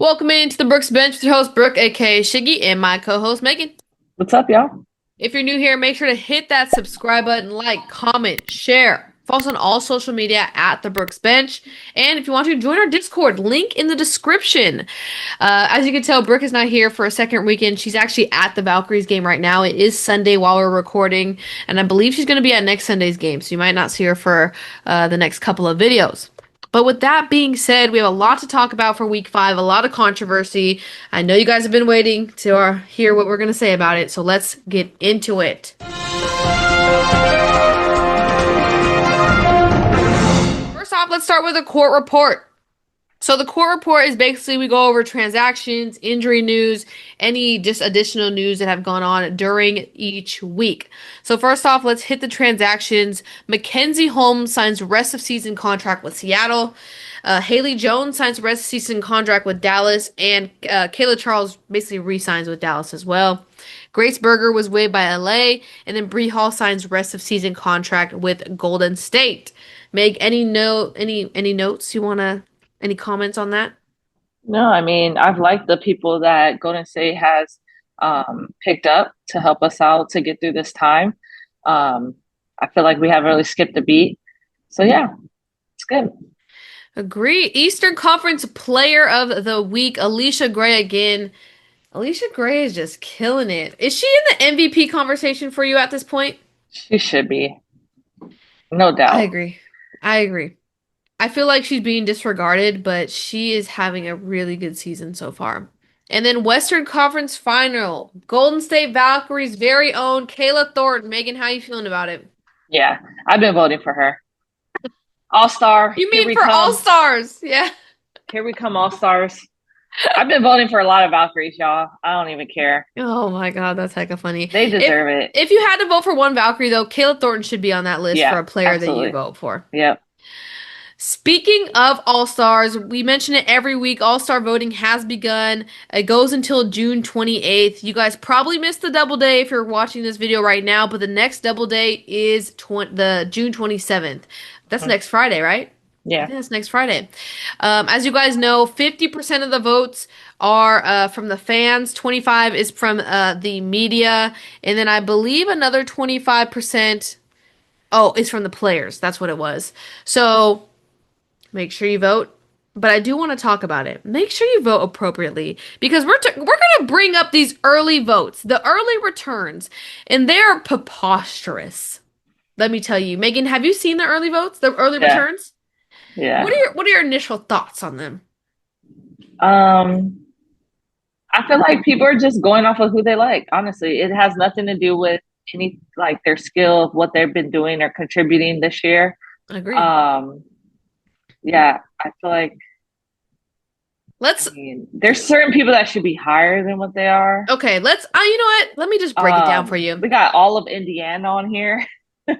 Welcome into the Brooks Bench with your host Brooke, aka Shiggy, and my co-host Megan. What's up, y'all? If you're new here, make sure to hit that subscribe button, like, comment, share. Follow us on all social media at the Brooks Bench. And if you want to join our Discord, link in the description. As you can tell, Brooke is not here for a second weekend. She's actually at the Valkyries game right now. It is Sunday while we're recording, and I believe she's going to be at next Sunday's game, so you might not see her for the next couple of videos. But with that being said, we have a lot to talk about for week 5, a lot of controversy. I know you guys have been waiting to hear what we're going to say about it, so let's get into it. First off, let's start with a court report. So the court report is basically we go over transactions, injury news, any just additional news that have gone on during each week. So first off, let's hit the transactions. Mackenzie Holmes signs rest of season contract with Seattle. Haley Jones signs rest of season contract with Dallas, and Kayla Charles basically re-signs with Dallas as well. Grace Berger was waived by LA, and then Bree Hall signs rest of season contract with Golden State. Meg, any notes you wanna? Any comments on that? No, I mean, I've liked the people that Golden State has picked up to help us out to get through this time. I feel like we haven't really skipped a beat. So yeah, it's good. Agree. Eastern Conference Player of the Week, Alicia Gray again. Alicia Gray is just killing it. Is she in the MVP conversation for you at this point? She should be, no I doubt. agree. I agree. I feel like she's being disregarded, but she is having a really good season so far. And then Western Conference Final, Golden State Valkyries' very own Kayla Thornton. Megan, how you feeling about it? Yeah, I've been voting for her. All Star, You here mean we for All come. Stars? Yeah. Here we come, All Stars. I've been voting for a lot of Valkyries, y'all. I don't even care. Oh my God, that's hecka funny. They If deserve it. if you had to vote for one Valkyrie though, Kayla Thornton should be on that list for Yeah, a player that you absolutely. vote for. Yep. Speaking of All-Stars, we mention it every week. All-Star voting has begun. It goes until June 28th. You guys probably missed the double day if you're watching this video right now, but the next double day is the June 27th. That's Mhm. next Friday, right? I Yeah. think that's next Friday. As you guys know, 50% of the votes are from the fans, 25 is from the media, and then I believe another 25%, oh, is from the players. That's what it was. So make sure you vote. But I do want to talk about it. Make sure you vote appropriately because we're going to bring up these early votes, the early returns, and they're preposterous. Let me tell you. Megan, have you seen the early votes, the early Yeah. returns? Yeah. What are your initial thoughts on them? Um, I feel like people are just going off of who they like. Honestly, it has nothing to do with any like their skill of what they've been doing or contributing this year. Agreed. Um, yeah, I feel like Let's there's certain people that should be higher than what they are. okay, let's you know what? Let me just break it down for you. We got all of Indiana on here.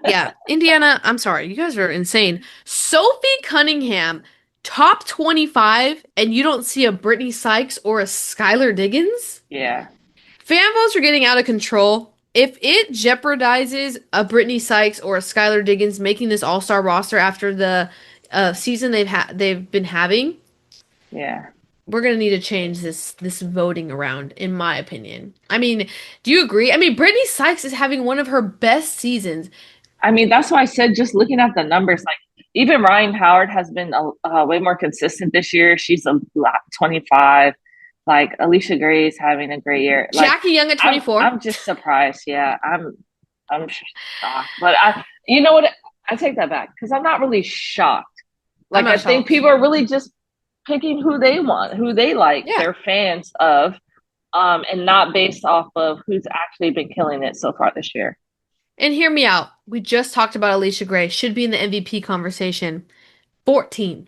Yeah, Indiana, I'm sorry. You guys are insane. Sophie Cunningham, top 25, and you don't see a Brittany Sykes or a Skylar Diggins? Yeah, Fan votes are getting out of control. If it jeopardizes a Brittany Sykes or a Skylar Diggins making this All-Star roster after the season they've been having, yeah. we're gonna need to change this voting around, in my opinion. I mean, do you agree? I mean, Brittany Sykes is having one of her best seasons. I mean, that's why I said just looking at the numbers, like even Ryan Howard has been way more consistent this year. She's a 25. Like Alicia Gray is having a great year. Like Jackie Young at 24. I'm just surprised. Yeah, I'm shocked. But you know what? I take that back because I'm not really shocked. I'm Like I not think shocked. people are really just picking who they want, who they like, Yeah. they're fans of, and not based off of who's actually been killing it so far this year. And hear me out. We just talked about Alicia Gray. Should be in the MVP conversation. 14.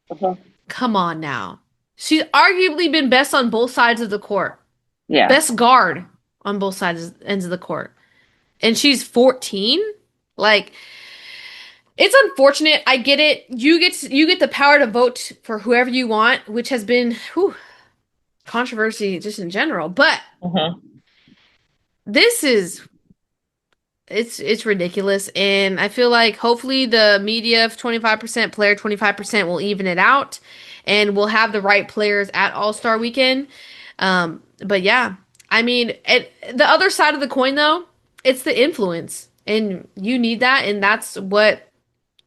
Uh-huh. Come on now. She's arguably been best on both sides of the court. Yeah, Best guard on both sides ends of the court. And she's 14? Like, it's unfortunate. I get it. You get the power to vote for whoever you want, which has been controversy just in general. But uh-huh. this is It's ridiculous, and I feel like hopefully the media 25%, player 25% will even it out, and we'll have the right players at All-Star Weekend. But yeah, I mean, the other side of the coin though, it's the influence, and you need that, and that's what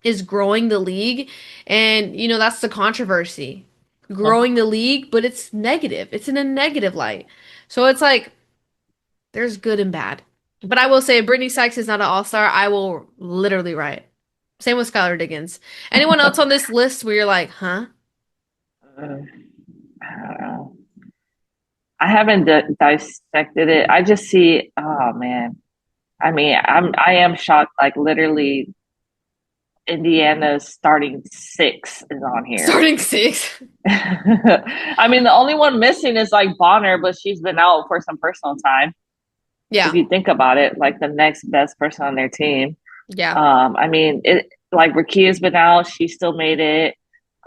is growing the league, and that's the controversy, growing the league, but it's negative. It's in a negative light, so it's like there's good and bad. But I will say, if Brittany Sykes is not an all-star, I will literally riot. Same with Skylar Diggins. Anyone else on this list where you're like, huh? Uh, I don't know. I haven't dissected it. I just see, oh man. I mean, I am shocked. Like literally, Indiana's starting six is on here. Starting six. I mean, the only one missing is like Bonner, but she's been out for some personal time. If Yeah. you think about it, like the next best person on their team. Yeah. I mean, it like Rakia's been out, she still made it.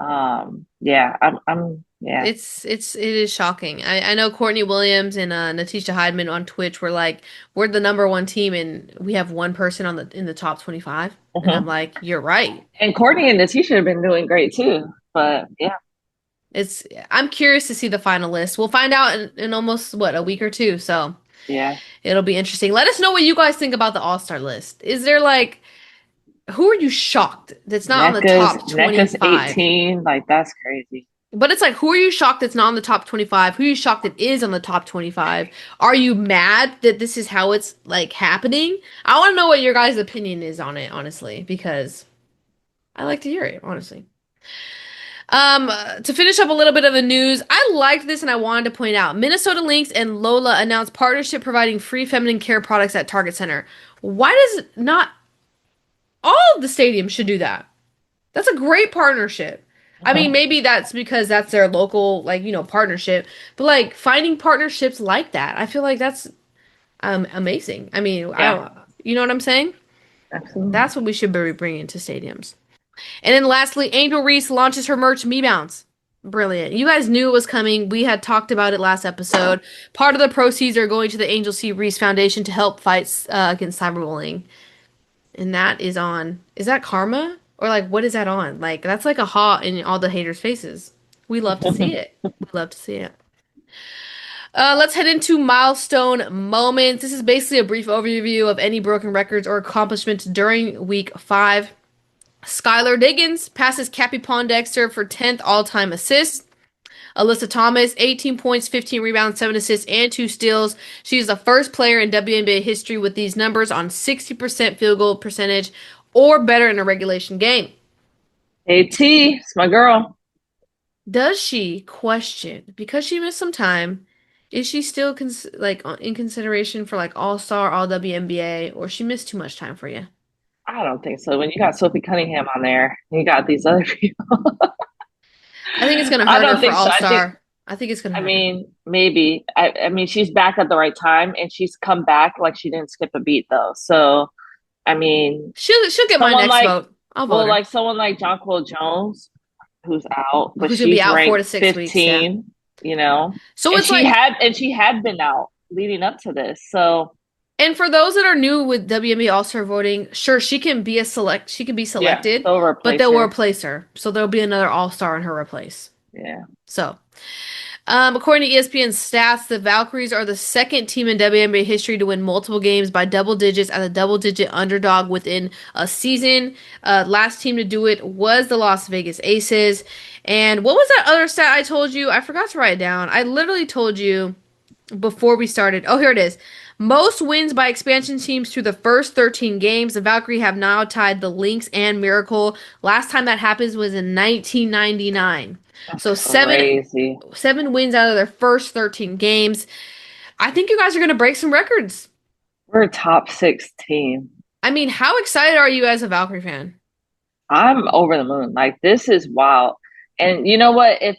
Yeah, yeah. It is shocking. I know Courtney Williams and Natisha Hydeman on Twitch were like, we're the number one team and we have one person in the top 25. And I'm Mhm. like, you're right. And Courtney and Natisha have been doing great too. But yeah, It's I'm curious to see the final list. We'll find out in almost what, a week or two. So yeah. it'll be interesting. Let us know what you guys think about the All-Star list. Is there like who are you shocked that's not on the top Nneka's 25? 18. Like that's crazy. But it's like, who are you shocked that's not on the top 25? Who are you shocked that is on the top 25? Are you mad that this is how it's like happening? I want to know what your guys' opinion is on it, honestly, because I like to hear it, honestly. To finish up a little bit of the news, I liked this and I wanted to point out Minnesota Lynx and Lola announced partnership providing free feminine care products at Target Center. Why does not all of the stadiums should do that? That's a great partnership. I mean, Mhm. maybe that's because that's their local, like, partnership, but like finding partnerships like that, I feel like that's amazing. I mean, Yeah, you know what I'm saying? absolutely. That's what we should be bringing to stadiums. And then lastly, Angel Reese launches her merch, Me Bounce. Brilliant. You guys knew it was coming. We had talked about it last episode. Part of the proceeds are going to the Angel C. Reese Foundation to help fight against cyberbullying. And that is on. Is that karma? Or like what is that on? Like that's like a hot in all the haters' faces. We love to see it. We love to see it. Let's head into milestone moments. This is basically a brief overview of any broken records or accomplishments during week 5. Skylar Diggins passes Cappy Pondexter for 10th all-time assists. Alyssa Thomas, 18 points, 15 rebounds, 7 assists, and 2 steals. She's the first player in WNBA history with these numbers on 60% field goal percentage or better in a regulation game. AT, it's my girl. Does she question because she missed some time? Is she still in consideration for like All Star, All WNBA, or she missed too much time for you? I don't think so. When you got Sophie Cunningham on there, you got these other people. I think it's gonna I hurt her don't for think so. All I think, Star. I think it's gonna I hurt her. mean, maybe. I mean, she's back at the right time and she's come back like she didn't skip a beat though. So, I mean, She'll get my someone next like, vote. I'll vote well, her. like someone like Jonquil Jones, who's out, but Who's gonna be she's out four ranked to six weeks? Yeah. 15, you know, So it's like, and she had been out leading up to this. So, and for those that are new with WNBA All Star voting, sure she can be yeah, selected, they'll but replace they'll her. replace her. So there'll be another All Star in her replace. Yeah. So. According to ESPN stats, the Valkyries are the second team in WNBA history to win multiple games by double digits as a double-digit underdog within a season. Last team to do it was the Las Vegas Aces. And what was that other stat I told you? I forgot to write it down. I literally told you before we started. Oh, here it is. Most wins by expansion teams through the first 13 games. The Valkyrie have now tied the Lynx and Miracle. Last time that happened was in 1999. That's So crazy. seven wins out of their first 13 games. I think you guys are going to break some records. We're a top six team. I mean, how excited are you as a Valkyrie fan? I'm over the moon. Like this is wild. And you know what? If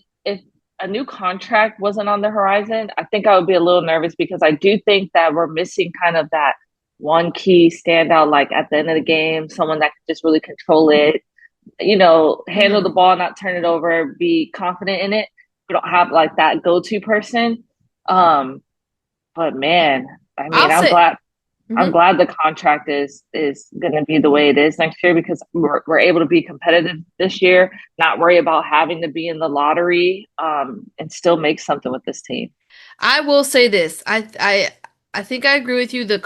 a new contract wasn't on the horizon, I think I would be a little nervous because I do think that we're missing kind of that one key standout, like at the end of the game, someone that can just really control it, handle the Hmm. ball, not turn it over, be confident in it. We don't have like that go-to person. Um, but man, I mean, I'll I'm say glad. I'm Hmm. glad the contract is going to be the way it is next year because we're able to be competitive this year, not worry about having to be in the lottery, and still make something with this team. I will say this. I think I agree with you. The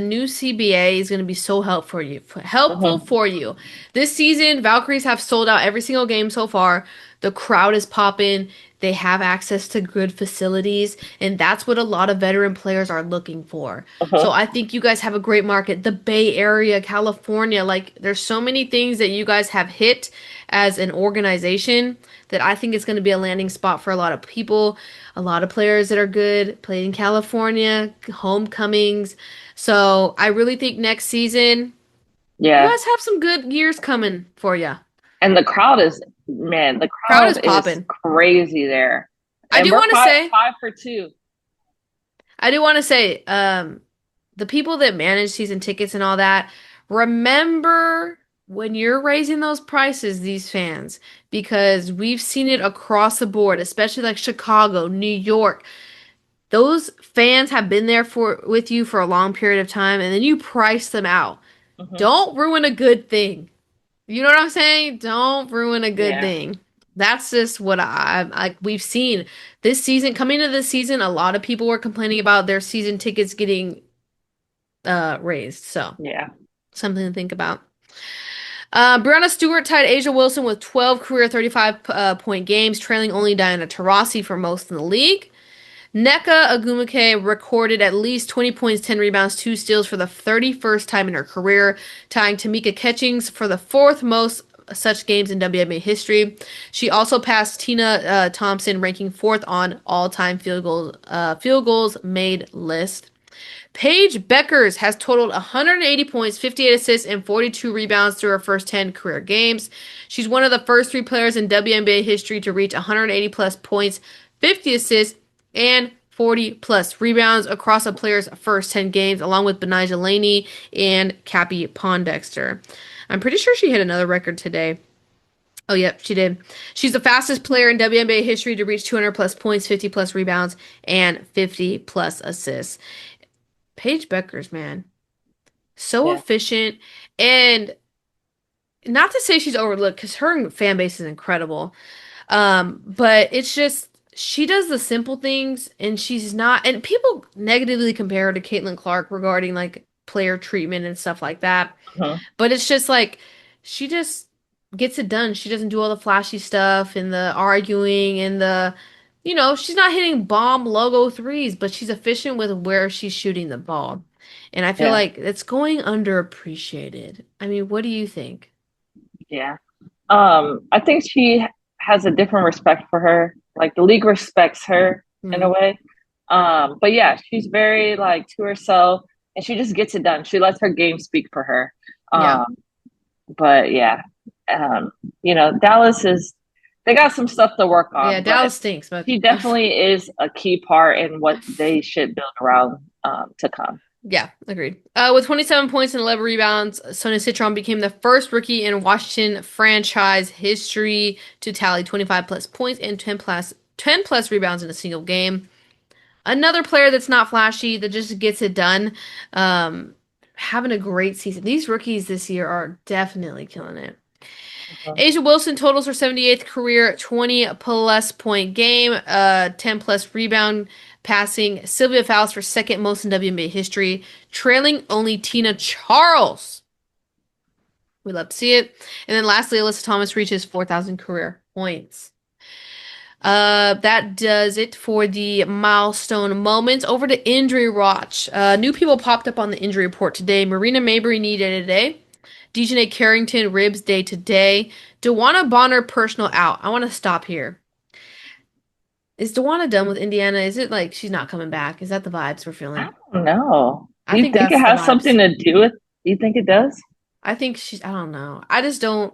new CBA is going to be so helpful Hmm. for you. This season, Valkyries have sold out every single game so far. The crowd is popping. They have access to good facilities, and that's what a lot of veteran players are looking for. So Hmm. I think you guys have a great market. The Bay Area, California, like there's so many things that you guys have hit as an organization that I think it's going to be a landing spot for a lot of people, a lot of players that are good, played in California, homecomings. So I really think next season you Yeah. guys have some good years coming for you. And the crowd is, man, the Crowd is crowd is popping. crazy there. I And do we're want to say, 5 for 2. I do want to say, the people that manage season tickets and all that, remember when you're raising those prices, these fans, because we've seen it across the board, especially like Chicago, New York. Those fans have been there for with you for a long period of time, and then you price them out. Hmm. Don't ruin a good thing. You know what I'm saying? Don't ruin a good Yeah. thing. That's just what I we've seen this season. Coming into this season, a lot of people were complaining about their season tickets getting raised. So Yeah. something to think about. Brianna Stewart tied Asia Wilson with 12 career 35 point games, trailing only Diana Taurasi for most in the league. Nneka Ogwumike recorded at least 20 points, 10 rebounds, 2 steals for the 31st time in her career, tying Tamika Catchings for the fourth most such games in WNBA history. She also passed Tina Thompson, ranking fourth on all-time field goals made list. Paige Beckers has totaled 180 points, 58 assists, and 42 rebounds through her first 10 career games. She's one of the first three players in WNBA history to reach 180 plus points, 50 assists, and 40 plus rebounds across a player's first 10 games, along with Benijah Laney and Cappie Pondexter. I'm pretty sure she hit another record today. Oh, yep, she did. She's the fastest player in WNBA history to reach 200 plus points, 50 plus rebounds, and 50 plus assists. Paige Beckers, man, so Yeah. efficient, and not to say she's overlooked because her fan base is incredible. But it's just she does the simple things, and she's not. And people negatively compare her to Caitlin Clark regarding like player treatment and stuff like that. Hmm. But it's just like she just gets it done. She doesn't do all the flashy stuff and the arguing and she's not hitting bomb logo threes, but she's efficient with where she's shooting the ball. And I feel Yeah. like it's going underappreciated. I mean, what do you think? Yeah. I think she has a different respect for her. Like the league respects her in a Hmm. way. But yeah, she's very like to herself and she just gets it done. She lets her game speak for her. Yeah. Um, but yeah, um, Dallas is they got some stuff to work Yeah, on, but Dallas stinks, but she definitely is a key part in what they should build around to come. yeah, agreed. With 27 points and 11 rebounds, Sonia Citron became the first rookie in Washington franchise history to tally 25 plus points and 10 plus rebounds in a single game. Another player that's not flashy, that just gets it done. Um, Having a great season. These rookies this year are definitely killing it. Mhm. Asia Wilson totals her 78th career 20 plus point game, 10 plus rebound, passing Sylvia Fowles for second most in WNBA history, trailing only Tina Charles. We love to see it. And then lastly, Alyssa Thomas reaches 4,000 career points. That does it for the milestone moments. Over to injury watch. New people popped up on the injury report today. Marina Mabrey knee day today. Dejanay Carrington ribs day to day. Dewana Bonner personal out. I want to stop here. Is Dewana done with Indiana? Is it like she's not coming back? Is that the vibes we're I feeling? don't know. I Do you think think it that's the has vibes. something to do with? Do you think it does? I think she's. I don't know. I just don't.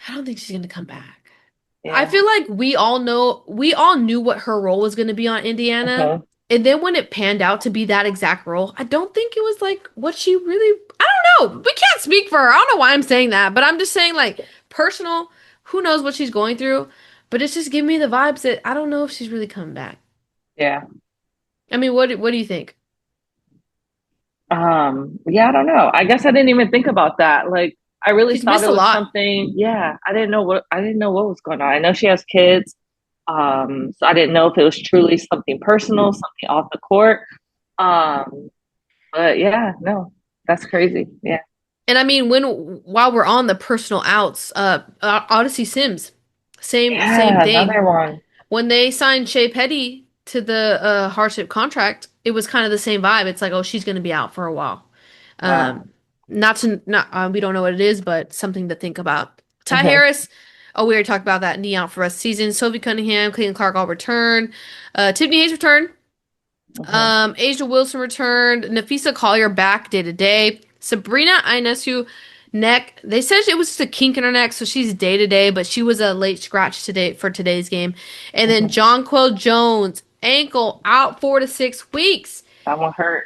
I don't think she's gonna come back. I Yeah. feel like we all knew what her role was going to be on Indiana. Mhm. And then when it panned out to be that exact role, I don't think it was like what she really, I don't know. We can't speak for her. I don't know why I'm saying that, but I'm just saying like personal, who knows what she's going through, but it's just giving me the vibes that I don't know if she's really coming back. Yeah. I mean, what do you think? Yeah, I don't know. I guess I didn't even think about that. Like, I really She's thought missed it a was lot. something. Yeah, I didn't know what was going on. I know she has kids. So I didn't know if it was truly something personal, something off the court. Um, but yeah, no, that's crazy. Yeah. And I mean, while we're on the personal outs, Odyssey Sims, same Yeah, thing. another one. When they signed Shea Petty to the hardship contract, it was kind of the same vibe. It's like, oh, she's going to be out for a while. Wow. Not we don't know what it is, but something to think about. Ty Hmm. Harris, oh, we already talked about that knee out for rest of the season. Sophie Cunningham, Caitlin Clark all return. Tiffany Hayes returned. Hmm. Asia Wilson returned. Nafisa Collier back day to day. Sabrina Ionescu neck. They said it was just a kink in her neck, so she's day to day, but she was a late scratch today for today's game. And then Hmm. Jonquel Jones ankle out 4 to 6 weeks. That one hurt.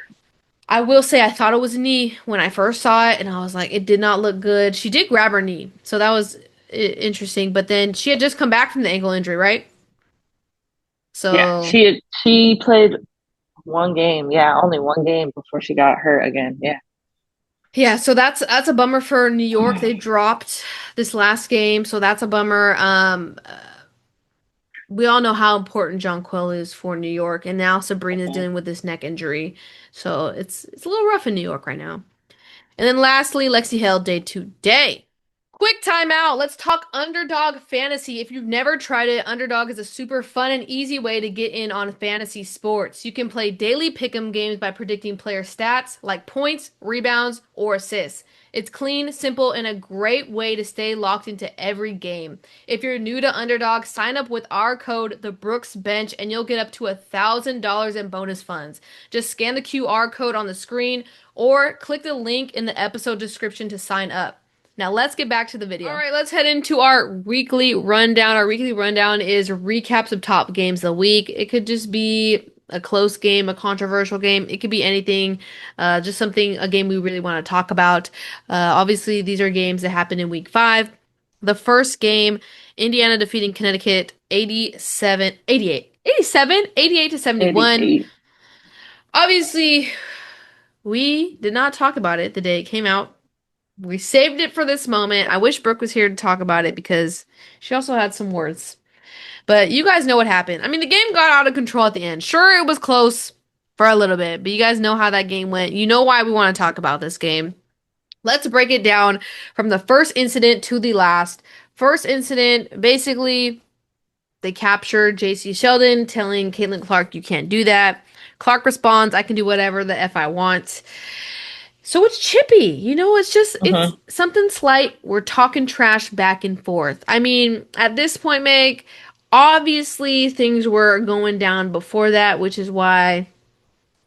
I will say I thought it was a knee when I first saw it, and I was like, it did not look good. She did grab her knee, so that was interesting. But then she had just come back from the ankle injury, right? Yeah, So she played one game. Yeah, only one game before she got hurt again. Yeah. yeah, so that's a bummer for New York. They dropped this last game, so that's a bummer. We all know how important John Quill is for New York, and now Sabrina's Mhm. dealing with this neck injury, so it's a little rough in New York right now. And then lastly, Lexi Hale day to day. Quick timeout. Let's talk Underdog Fantasy. If you've never tried it, Underdog is a super fun and easy way to get in on fantasy sports. You can play daily pick'em games by predicting player stats like points, rebounds, or assists. It's clean, simple, and a great way to stay locked into every game. If you're new to Underdog, sign up with our code THEBROOKESBENCH and you'll get up to $1,000 in bonus funds. Just scan the QR code on the screen or click the link in the episode description to sign up. Now let's get back to the video. All right, let's head into our weekly rundown. Our weekly rundown is recaps of top games of the week. It could just be a close game, a controversial game. It could be anything, just something, a game we really want to talk about. Obviously, these are games that happened in week five. The first game, Indiana defeating Connecticut 87, 88, 87, 88 to 71. 88. Obviously, we did not talk about it the day it came out. We saved it for this moment. I wish Brooke was here to talk about it because she also had some words. But you guys know what happened. I mean, the game got out of control at the end. Sure, it was close for a little bit, but you guys know how that game went. You know why we want to talk about this game. Let's break it down from the first incident to the last. First incident, basically, they captured JC Sheldon, telling Caitlin Clark, you can't do that. Clark responds, I can do whatever the F I want. So it's chippy. It's Hmm. something slight. We're talking trash back and forth. I mean, at this point, Meg, obviously things were going down before that, which is why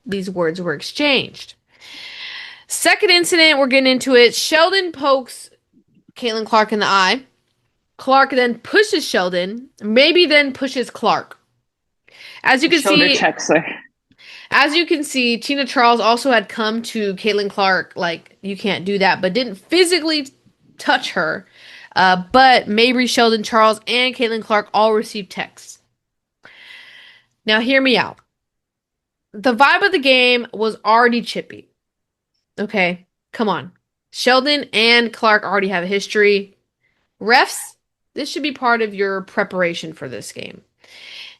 these words were exchanged. Second incident, we're getting into it. Sheldon pokes Caitlin Clark in the eye. Clark then pushes Sheldon, maybe then pushes Clark. As you can Shoulder see, checks her. As you can see, Tina Charles also had come to Caitlin Clark, like, you can't do that, but didn't physically touch her. But Mabry, Sheldon, Charles, and Caitlin Clark all received texts. Now, hear me out. The vibe of the game was already chippy. Okay, come on. Sheldon and Clark already have a history. Refs, this should be part of your preparation for this game.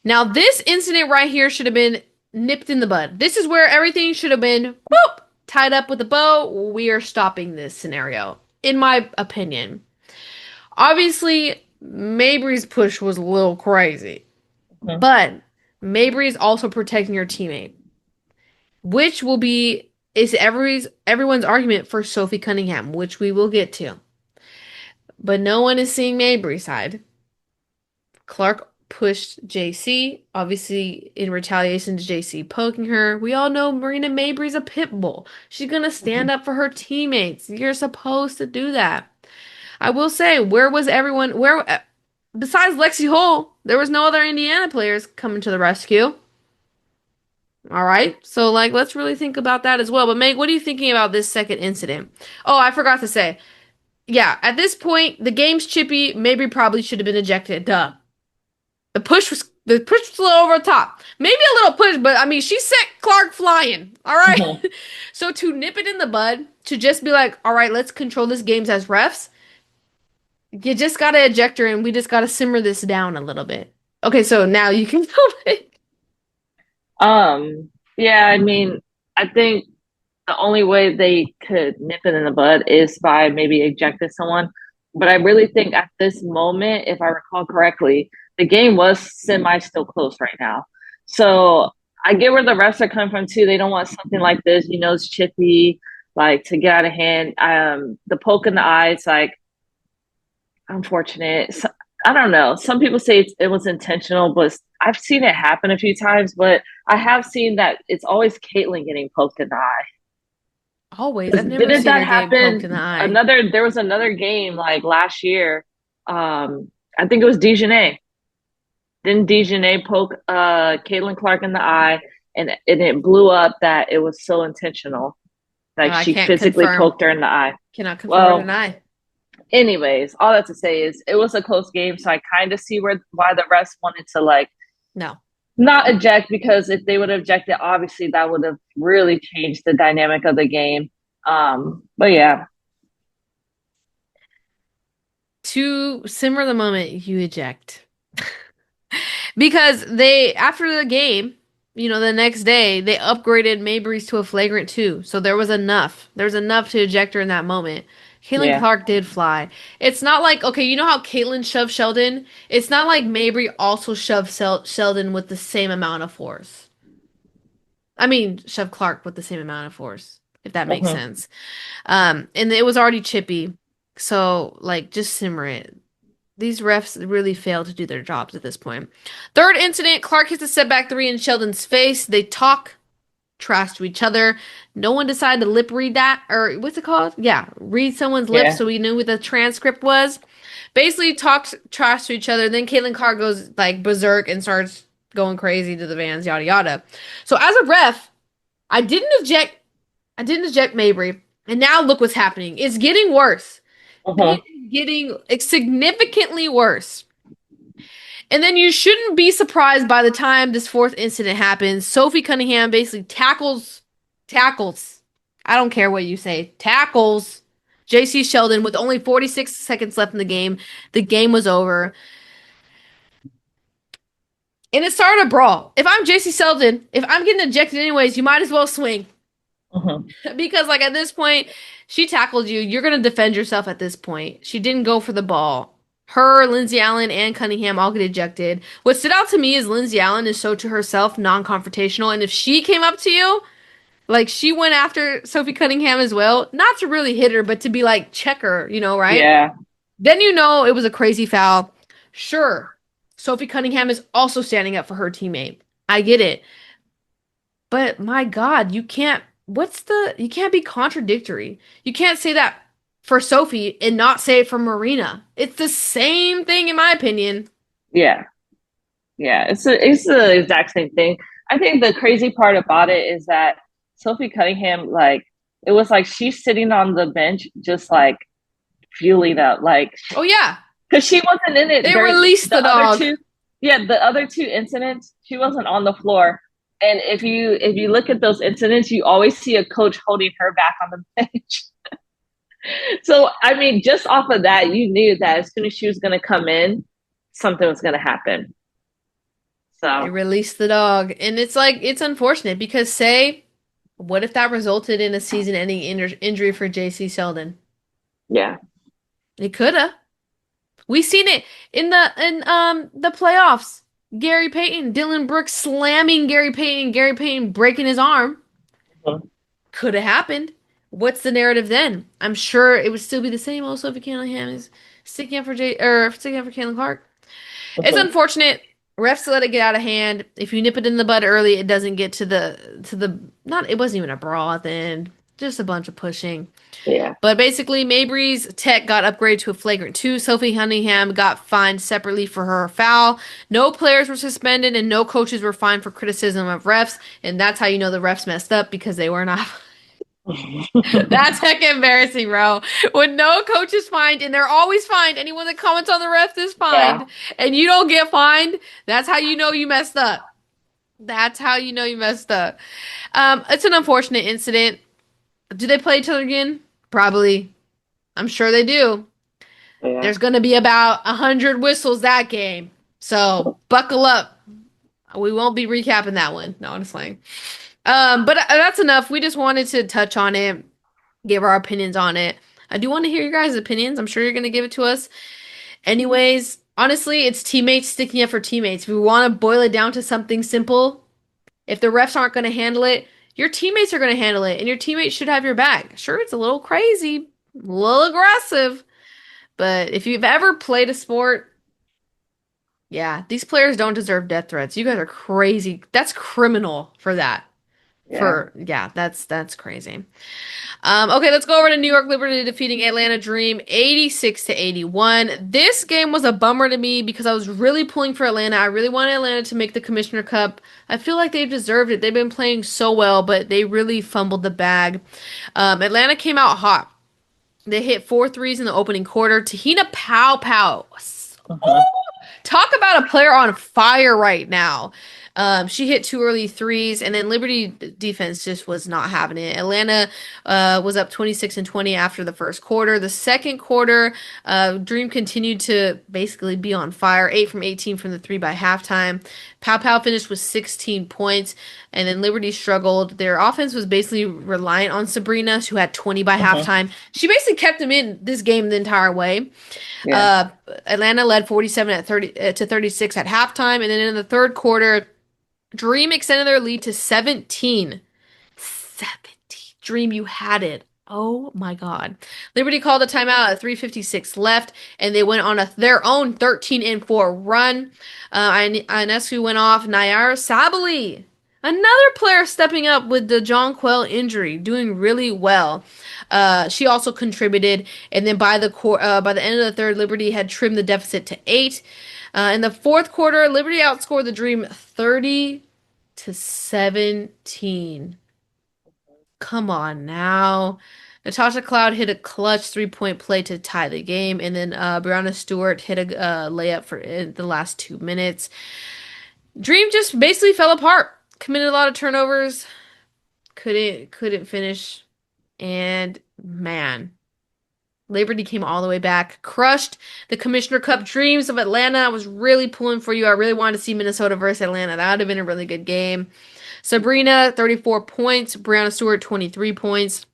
Now, this incident right here should have been nipped in the bud. This is where everything should have been boop, tied up with a bow. We are stopping this scenario, in my opinion. Obviously, Mabry's push was a little crazy, Hmm. but Mabry is also protecting your teammate, which will be is everyone's argument for Sophie Cunningham, which we will get to. But no one is seeing Mabry's side. Clark pushed JC, obviously in retaliation to JC poking her. We all know Marina Mabry's a pit bull. She's gonna stand Hmm. up for her teammates. You're supposed to do that. I will say, where was everyone? Where, besides Lexi Hull, there was no other Indiana players coming to the rescue. All right, so like, let's really think about that as well. But Meg, what are you thinking about this second incident? Oh, I forgot to say, yeah, at this point, the game's chippy. Mabry probably should have been ejected. Duh. The push was The push was a little over the top. Maybe a little push, but I mean, she sent Clark flying. All right. Mhm. So to nip it in the bud, to just be like, all right, let's control this games as refs, you just gotta eject her and we just gotta simmer this down a little bit. Okay, so now you can tell it. Yeah, I mean, I think the only way they could nip it in the bud is by maybe ejecting someone. But I really think at this moment, if I recall correctly, the game was semi still close right now. So I get where the refs are coming from too. They don't want something like this, it's chippy, like to get out of hand. The poke in the eye, it's like unfortunate. So, I don't know. Some people say it was intentional, but I've seen it happen a few times. But I have seen that it's always Caitlyn getting poked in the eye. Always. 'Cause I've never didn't seen that her get poked in the happen? eye. There was another game like last year. I think it was Dejanay. Didn't Dejanay poke Caitlin Clark in the eye, and it blew up that it was so intentional, like I she can't physically confirm. poked her in the eye. Cannot confirm or Well, deny. anyways, all that to say is it was a close game, so I kind of see why the refs wanted to like No. not eject, because if they would have ejected, obviously that would have really changed the dynamic of the game. But yeah. To simmer the moment you eject. Because they, after the game, the next day, they upgraded Mabry's to a flagrant 2. So there was enough. There was enough to eject her in that moment. Caitlin Yeah. Clark did fly. It's not like, okay, you know how Caitlin shoved Sheldon? It's not like Mabry also shoved Sheldon with the same amount of force. I mean, shoved Clark with the same amount of force, if that makes Hmm. sense. And it was already chippy. So, like, just simmer it. These refs really fail to do their jobs at this point. Third incident, Clark hits a setback three in Sheldon's face. They talk trash to each other. No one decided to lip read that, or what's it called? Yeah, read someone's lips Yeah. so we knew what the transcript was. Basically, talks trash to each other. Then Caitlin Clark goes like berserk and starts going crazy to the fans, yada yada. So as a ref, I didn't eject. I didn't eject Mabry, and now look what's happening. It's getting worse. It Hmm. is getting significantly worse. And then you shouldn't be surprised by the time this fourth incident happens. Sophie Cunningham basically tackles. I don't care what you say, tackles JC Sheldon with only 46 seconds left in the game. The game was over. And it started a brawl. If I'm JC Sheldon, if I'm getting ejected anyways, you might as well swing. Hmm. Because, like, at this point, she tackled you. You're going to defend yourself at this point. She didn't go for the ball. Her, Lindsay Allen, and Cunningham all get ejected. What stood out to me is Lindsay Allen is so to herself, non confrontational. And if she came up to you, like, she went after Sophie Cunningham as well, not to really hit her, but to be like, check her, right? Yeah. Then you know it was a crazy foul. Sure, Sophie Cunningham is also standing up for her teammate. I get it. But my God, you can't be contradictory. You can't say that for Sophie and not say it for Marina. It's the same thing in my opinion. Yeah. Yeah, it's the exact same thing. I think the crazy part about it is that Sophie Cunningham, like, it was like she's sitting on the bench, just like fueling up, like, Oh yeah, because she wasn't in it they during released the the other dog. two. Yeah, the other two incidents, she wasn't on the floor. And if you look at those incidents, you always see a coach holding her back on the bench. So I mean, just off of that, you knew that as soon as she was going to come in, something was going to happen. They So released the dog. And it's like it's unfortunate because say what if that resulted in a season-ending injury for JC Sheldon? yeah. It coulda. We seen it in the playoffs. Gary Payton, Dylan Brooks slamming Gary Payton breaking his arm. Mhm. Could have happened. What's the narrative then? I'm sure it would still be the same. Also, if Cunningham is sticking up for sticking up for Caitlin Clark. It's Mhm. unfortunate. Refs let it get out of hand. If you nip it in the bud early, it doesn't get to the not. It wasn't even a brawl at the end. Just a bunch of pushing. Yeah. But basically, Mabry's tech got upgraded to a flagrant 2. Sophie Cunningham got fined separately for her foul. No players were suspended and no coaches were fined for criticism of refs. And that's how you know the refs messed up because they were not. That's heck embarrassing, bro. When no coach is fined, and they're always fined, anyone that comments on the refs is Yeah, fined, and you don't get fined, that's how you know you messed up. That's how you know you messed up. It's an unfortunate incident. Do they play each other again? Probably. I'm sure they do. yeah, There's gonna be about 100 whistles that game. So buckle up. We won't be recapping that one. No, I'm just playing. But that's enough. We just wanted to touch on it, give our opinions on it. I do want to hear your guys' opinions. I'm sure you're gonna give it to us. Anyways, honestly, it's teammates sticking up for teammates. If we want to boil it down to something simple, if the refs aren't gonna handle it, your teammates are gonna handle it, and your teammates should have your back. Sure, it's a little crazy, a little aggressive, but if you've ever played a sport, yeah, these players don't deserve death threats. You guys are crazy. That's criminal for that. yeah. That's crazy. Okay, let's go over to New York Liberty defeating Atlanta Dream 86 to 81. This game was a bummer to me because I was really pulling for Atlanta. I really wanted Atlanta to make the Commissioner Cup. I feel like they've deserved it. They've been playing so well, but they really fumbled the bag. Atlanta came out hot. They hit four threes in the opening quarter. Tahina Pow Pow. Hmm. Talk about a player on fire right now. She hit two early threes, and then Liberty defense just was not having it. Atlanta was up 26 and 20 after the first quarter. The second quarter, Dream continued to basically be on fire. 8 from 18 from the three by halftime. Pow Pow finished with 16 points, and then Liberty struggled. Their offense was basically reliant on Sabrina, who had 20 by Hmm. halftime. She basically kept them in this game the entire way. Yeah. Uh, Atlanta led 47 at 30 to 36 at halftime, and then in the third quarter, Dream extended their lead to 17. 17. Dream, you had it. Oh my God. Liberty called a timeout at 3:56 left, and they went on their own 13 and 4 run. Ionescu went off. Nayara Sabali, another player stepping up with the John Quell injury, doing really well. She also contributed, and then by the end of the third, Liberty had trimmed the deficit to 8. In the fourth quarter, Liberty outscored the Dream 30 to 17. Come on now. Natasha Cloud hit a clutch three-point play to tie the game, and then Brianna Stewart hit a layup for in the last 2 minutes. Dream just basically fell apart. Committed a lot of turnovers. Couldn't finish. And man, Liberty came all the way back, crushed the Commissioner Cup dreams of Atlanta. I was really pulling for you. I really wanted to see Minnesota versus Atlanta. That would have been a really good game. Sabrina, 34 points. Brianna Stewart, 23 points.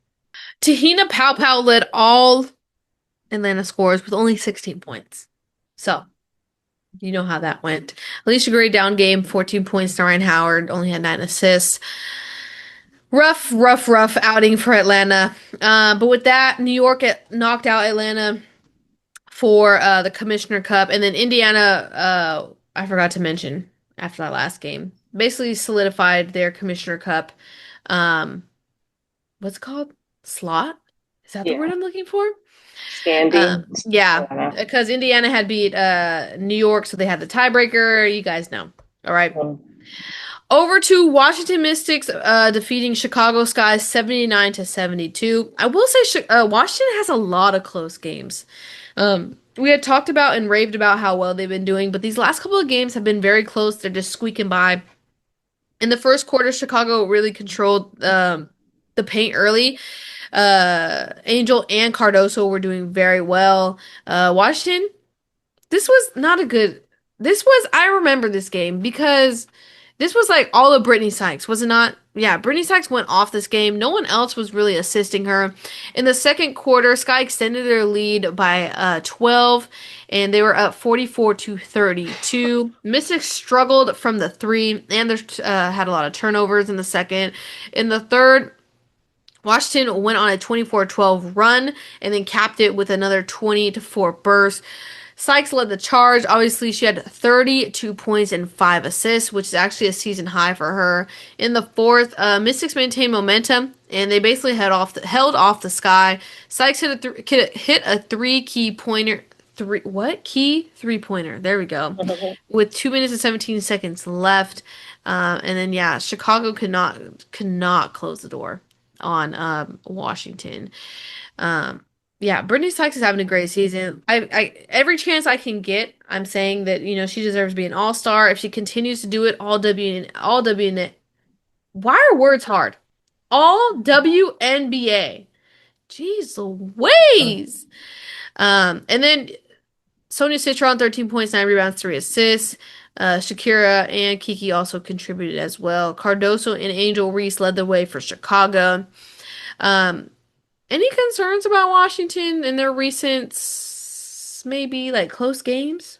Tahina Pow Pow led all Atlanta scores with only 16 points. So, you know how that went. Alicia Gray down game, 14 points. Ryan Howard only had 9 assists. Rough outing for Atlanta. But with that, New York knocked out Atlanta for the Commissioner Cup, and then Indiana, I forgot to mention after that last game, basically solidified their Commissioner Cup. Um, what's it called? Slot? Is that the word Yeah. I'm looking for? Standing. Yeah, Yeah. because Indiana had beat New York, so they had the tiebreaker. You guys know. All right. Mhm. Over to Washington Mystics defeating Chicago Sky 79 to 72. I will say Washington has a lot of close games. We had talked about and raved about how well they've been doing, but these last couple of games have been very close. They're just squeaking by. In the first quarter, Chicago really controlled the paint early. Angel and Cardoso were doing very well. Washington, this was not a good. This was, I remember this game because this was like all of Brittany Sykes, was it not? Yeah, Brittany Sykes went off this game. No one else was really assisting her. In the second quarter, Sky extended their lead by 12, and they were up 44 to 32. Mystics struggled from the three, and they had a lot of turnovers in the second. In the third, Washington went on a 24-12 run and then capped it with another 20-4 burst. Sykes led the charge. Obviously, she had 32 points and 5 assists, which is actually a season high for her. In the fourth, Mystics maintained momentum, and they basically held off the Sky. Sykes hit a three key pointer. Key 3-pointer. There we go. With 2 minutes and 17 seconds left. And then, yeah, Chicago could not close the door. on Washington. Um, yeah, Brittany Sykes is having a great season. I every chance I can get, I'm saying that, she deserves to be an all-star. If she continues to do it, all W why are words hard? All WNBA. Jeez Louise. And then Sonia Citron, 13 points, 9 rebounds, 3 assists. Shakira and Kiki also contributed as well. Cardoso and Angel Reese led the way for Chicago. Um, any concerns about Washington in their recent, maybe like close games?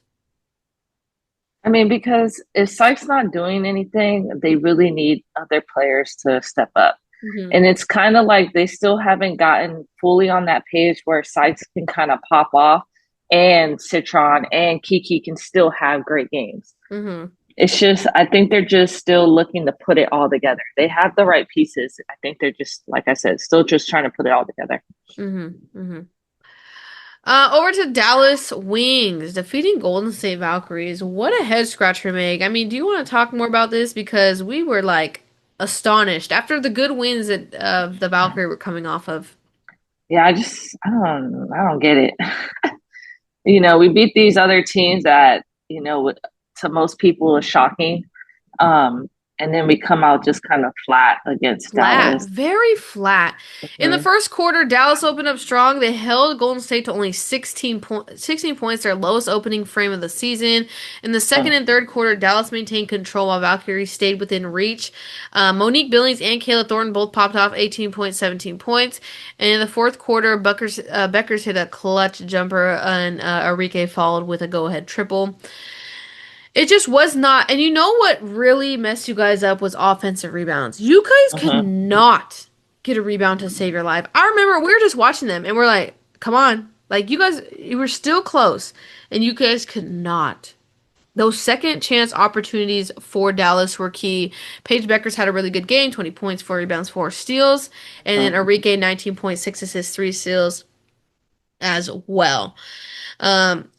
I mean, because if Sykes not doing anything, they really need other players to step up. Hmm. And it's kind of like they still haven't gotten fully on that page where Sykes can kind of pop off and Citron and Kiki can still have great games. Hmm. It's just, I think they're just still looking to put it all together. They have the right pieces. I think they're just, like I said, still just trying to put it all together. Hmm. Hmm. Over to Dallas Wings, defeating Golden State Valkyries. What a head scratcher, Meg. I mean, do you want to talk more about this? Because we were like astonished after the good wins that the Valkyrie were coming off of. Yeah, I don't get it. We beat these other teams that, to most people is shocking. Um, and then we come out just kind of flat against Flat, Dallas. very flat. In the Mhm. first quarter, Dallas opened up strong. They held Golden State to only 16 points, their lowest opening frame of the season. In the second Oh, and third quarter, Dallas maintained control while Valkyrie stayed within reach. Monique Billings and Kayla Thornton both popped off 18 points, 17 points. And in the fourth quarter, Beckers hit a clutch jumper, and Enrique followed with a go-ahead triple. It just was not. And you know what really messed you guys up was offensive rebounds. You guys could uh-huh. not get a rebound to save your life. I remember we were just watching them and we're like, come on. Like you guys, you were still close and you guys could not. Those second chance opportunities for Dallas were key. Paige Beckers had a really good game, 20 points, 4 rebounds, 4 steals. And then Enrique, 19.6 assists, 3 steals as well.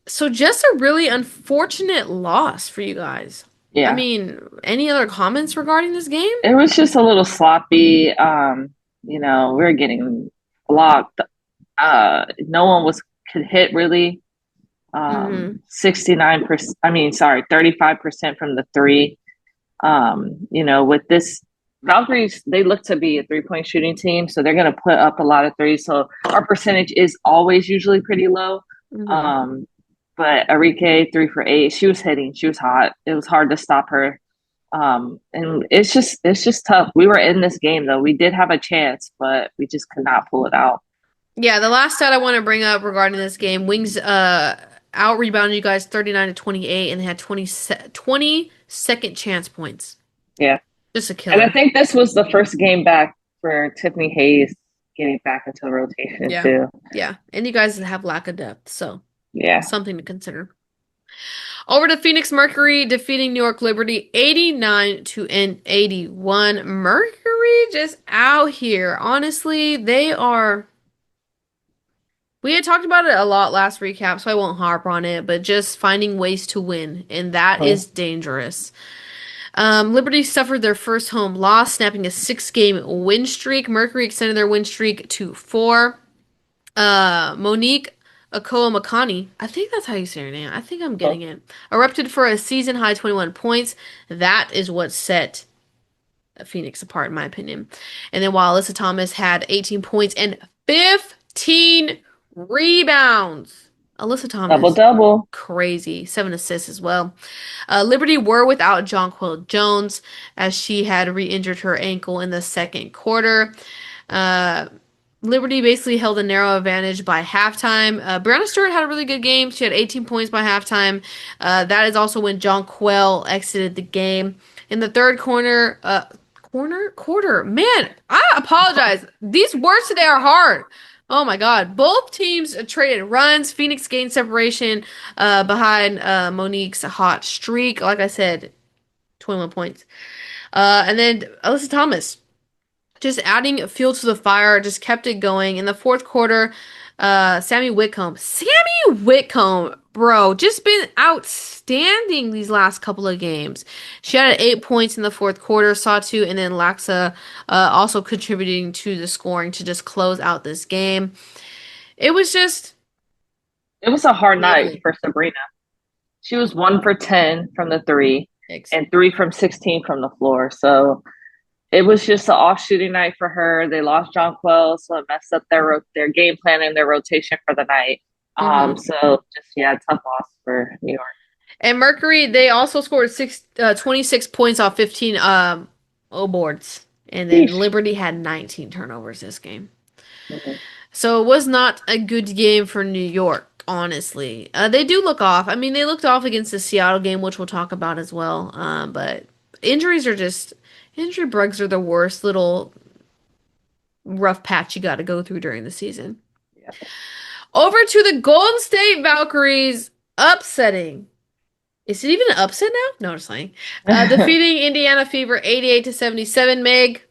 So just a really unfortunate loss for you guys. I Yeah. mean, any other comments regarding this game? It was just a little sloppy. We were getting blocked. No one was could hit really. Hmm. 69%, I mean, sorry, 35% from the three. With this Valkyries, they look to be a 3-point shooting team, so they're going to put up a lot of threes. So our percentage is always usually pretty low. Hmm. Um, but Enrique, 3 for 8, she was hitting, she was hot. It was hard to stop her. And it's just tough. We were in this game though. We did have a chance, but we just could not pull it out. Yeah, the last stat I want to bring up regarding this game, Wings out rebounded you guys 39 to 28 and they had 20 second chance points. Yeah. Just a And I killer. think this was the first game back for Tiffany Hayes getting back into the rotation Yeah. too. Yeah. And you guys have lack of depth, so Yeah. something to consider. Over to Phoenix Mercury defeating New York Liberty 89 to 81. Mercury just out here. Honestly, they are. We had talked about it a lot last recap, so I won't harp on it, but just finding ways to win, and that Mhm. is dangerous. Liberty suffered their first home loss, snapping a 6 game win streak. Mercury extended their win streak to 4. Monique Akoa Makani, I think that's how you say her name. I think I'm getting Oh, it. Erupted for a season high 21 points. That is what set Phoenix apart, in my opinion. And then while Alyssa Thomas had 18 points and 15 rebounds. Alyssa double Thomas, double. crazy. 7 assists as well. Liberty were without Jonquil Jones as she had re-injured her ankle in the second quarter. Uh, Liberty basically held a narrow advantage by halftime. Brianna Stewart had a really good game. She had 18 points by halftime. That is also when John Quell exited the game. In the third quarter. Man, I apologize. These words today are hard. Oh my God. Both teams traded runs. Phoenix gained separation behind Monique's hot streak. Like I said, 21 points. And then Alyssa Thomas just adding fuel to the fire, just kept it going. In the fourth quarter, Sammy Whitcomb bro, just been outstanding these last couple of games. She had 8 points in the fourth quarter, saw two, and then Laxa also contributing to the scoring to just close out this game. It was just It was a hard night lovely. for Sabrina. She was 1 for 10 from the three Thanks. and 3 from 16 from the floor. So it was just an off shooting night for her. They lost Jonquel, so it messed up their game plan and their rotation for the night. Hmm. So just yeah, tough loss for New York. And Mercury, they also scored 26 points off 15 boards. And then Sheesh. Liberty had 19 turnovers this game. Mhm. So it was not a good game for New York, honestly. They do look off. I mean, they looked off against the Seattle game, which we'll talk about as well. But injuries are just injury bugs are the worst little rough patch you got to go through during the season. Over to the Golden State Valkyries, upsetting. Is it even an upset now? No, just saying. Yeah. Defeating Indiana Fever 88 to 77. Meg,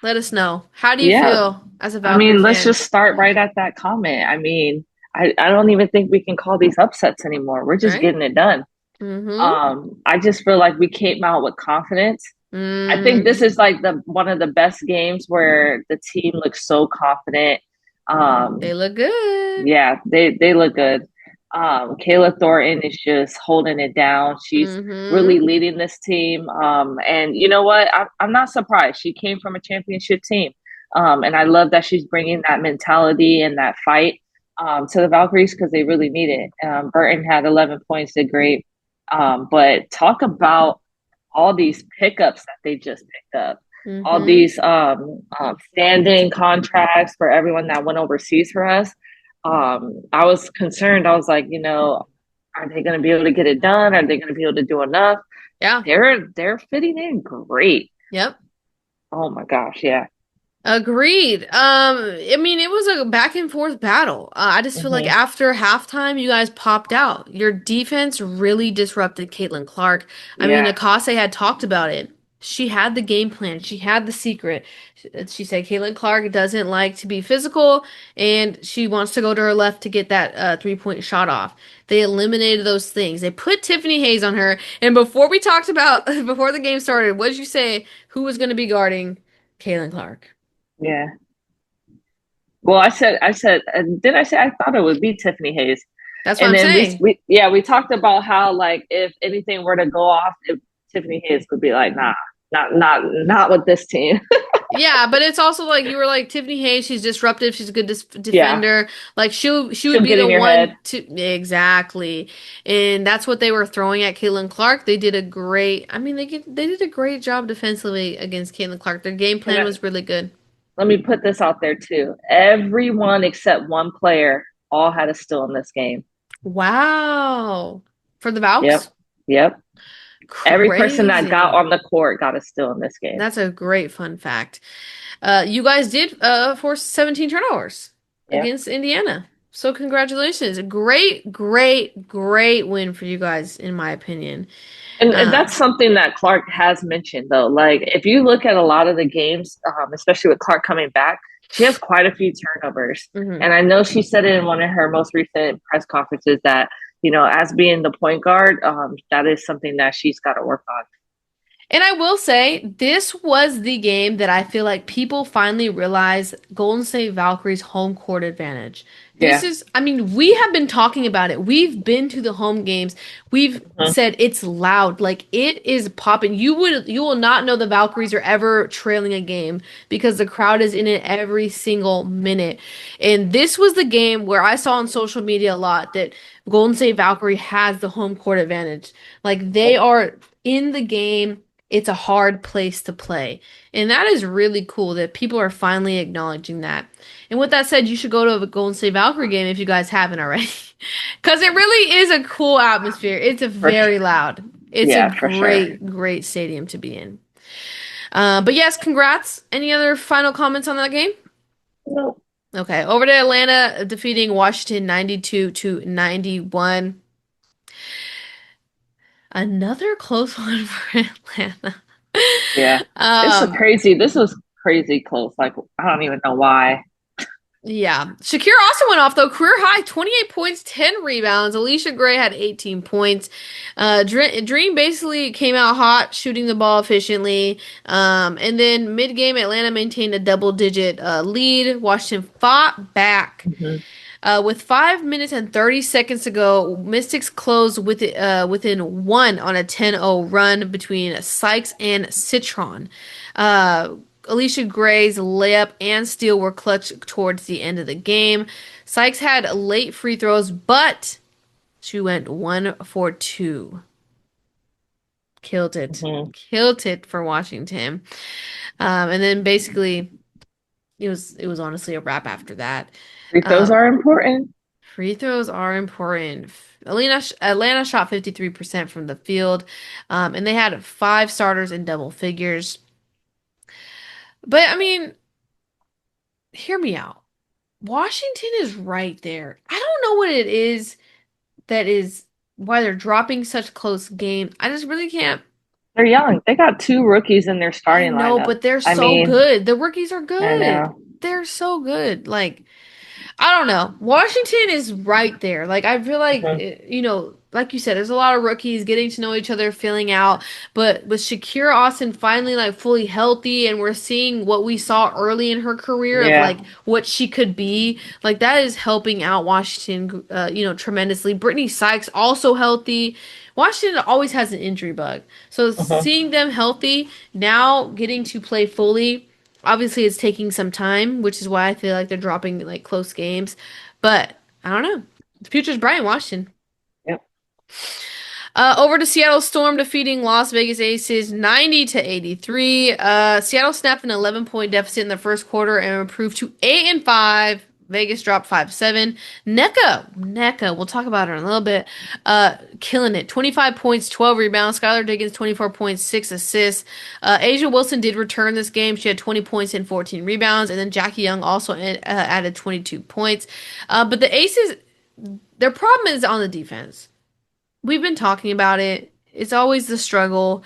let us know. How do you Yeah. feel as a I Valkyrie mean, let's fan? just start right at that comment. I mean, I don't even think we can call these upsets anymore. We're just Right? getting it done. Mm-hmm. I just feel like we came out with confidence. I think this Mm-hmm. is like the one of the best games where the team looks so confident. They Um, look good. yeah, they look good. Kayla Thornton is just holding it down. She's Mm-hmm. really leading this team. And you know what? I'm not surprised. She came from a championship team. And I love that she's bringing that mentality and that fight to the Valkyries because they really need it. Burton had 11 points, did great. But talk about all these pickups that they just picked up, all Mm-hmm. these standing contracts for everyone that went overseas for us. I was concerned. I was like, are they going to be able to get it done? Are they going to be able to do enough? Yeah. They're fitting in great. Yep. Oh my gosh, yeah. Agreed. I mean, it was a back and forth battle. I just feel like Hmm. after halftime, you guys popped out. Your defense really disrupted Caitlin Clark. I mean, Yeah, Akase had talked about it. She had the game plan. She had the secret. She said Caitlin Clark doesn't like to be physical, and she wants to go to her left to get that three-point shot off. They eliminated those things. They put Tiffany Hayes on her. And before we talked about before the game started, what did you say? Who was going to be guarding Caitlin Clark? yeah. Well, did I say I thought it would be Tiffany Hayes? That's what And I'm then saying. we talked about how like if anything were to go off, if Tiffany Hayes would be like, nah, not with this team. Yeah, but it's also like you were like Tiffany Hayes. She's disruptive. She's a good Yeah, defender. Like she would she'll be get the in your one head. to exactly, and that's what they were throwing at Caitlin Clark. They did a great. I mean, they did a great job defensively against Caitlin Clark. Their game And plan was really good. let me put this out there too. Everyone except one player all had a steal in this game. Wow, for the Yep, Valks, yep. Every person that got crazy. on the court got a steal in this game. That's a great fun fact. You guys did force 17 turnovers Yep. against Indiana. So congratulations. A great, great, great win for you guys, in my opinion. And Uh, that's something that Clark has mentioned, though. Like, if you look at a lot of the games, especially with Clark coming back, she has quite a few turnovers. mhm. And I know she said it in one of her most recent press conferences that, as being the point guard, that is something that she's got to work on. And I will say, this was the game that I feel like people finally realized Golden State Valkyries' home court advantage. This Yeah. is, I mean, we have been talking about it. We've been to the home games. We've Mhm. said it's loud, like it is popping. You will not know the Valkyries are ever trailing a game because the crowd is in it every single minute. And this was the game where I saw on social media a lot that Golden State Valkyrie has the home court advantage. Like they are in the game, it's a hard place to play. And that is really cool that people are finally acknowledging that. And with that said, you should go to a Golden State Valkyrie game if you guys haven't already. Because it really is a cool atmosphere. It's a For very loud. It's a Yeah, for sure. great, great stadium to be in. But yes, congrats. Any other final comments on that game? No. Okay, over to Atlanta defeating Washington 92 to 91. Another close one for Atlanta. Yeah. This Um, was crazy close. Like, I don't even know why. Yeah. Shakira also went off though. Career high, 28 points, 10 rebounds. Alicia Gray had 18 points. Dream basically came out hot, shooting the ball efficiently. And then mid-game, Atlanta maintained a double-digit lead. Washington fought back. Hmm. With 5 minutes and 30 seconds to go, Mystics closed within one on a 10-0 run between Sykes and Citron. Uh, Alicia Gray's layup and steal were clutch towards the end of the game. Sykes had late free throws, but she went 1 for 2. Killed it. Hmm. Killed it for Washington. And then basically it was honestly a wrap after that. Free throws Um, are important. Free throws are important. Atlanta shot 53% from the field, and they had five starters in double figures. But I mean, hear me out. Washington is right there. I don't know what it is that is why they're dropping such close games. I just really can't. They're young. They got two rookies in their I starting know, lineup. but they're I so mean, good. The rookies are I good. know. They're so good. I don't know. Washington is right there. Like I feel like Hmm. like you said, there's a lot of rookies getting to know each other, filling out. But with Shakira Austin finally like fully healthy, and we're seeing what we saw early in her career of Yeah. like what she could be, like that is helping out Washington, tremendously. Brittany Sykes also healthy. Washington always has an injury bug, so Hmm. seeing them healthy now, getting to play fully. Obviously, it's taking some time, which is why I feel like they're dropping like close games. But I don't know. The future's bright in Washington. Yep. Over to Seattle Storm defeating Las Vegas Aces 90 to 83. Seattle snapped an 11-point deficit in the first quarter and improved to 8 and 5. Vegas dropped 5-7. NECA, we'll talk about her in a little bit. Killing it. 25 points, 12 rebounds. Skylar Diggins, 24 points, 6 assists. Asia Wilson did return this game. She had 20 points and 14 rebounds. And then Jackie Young also added 22 points. But the Aces, their problem is on the defense. We've been talking about it. It's always the struggle.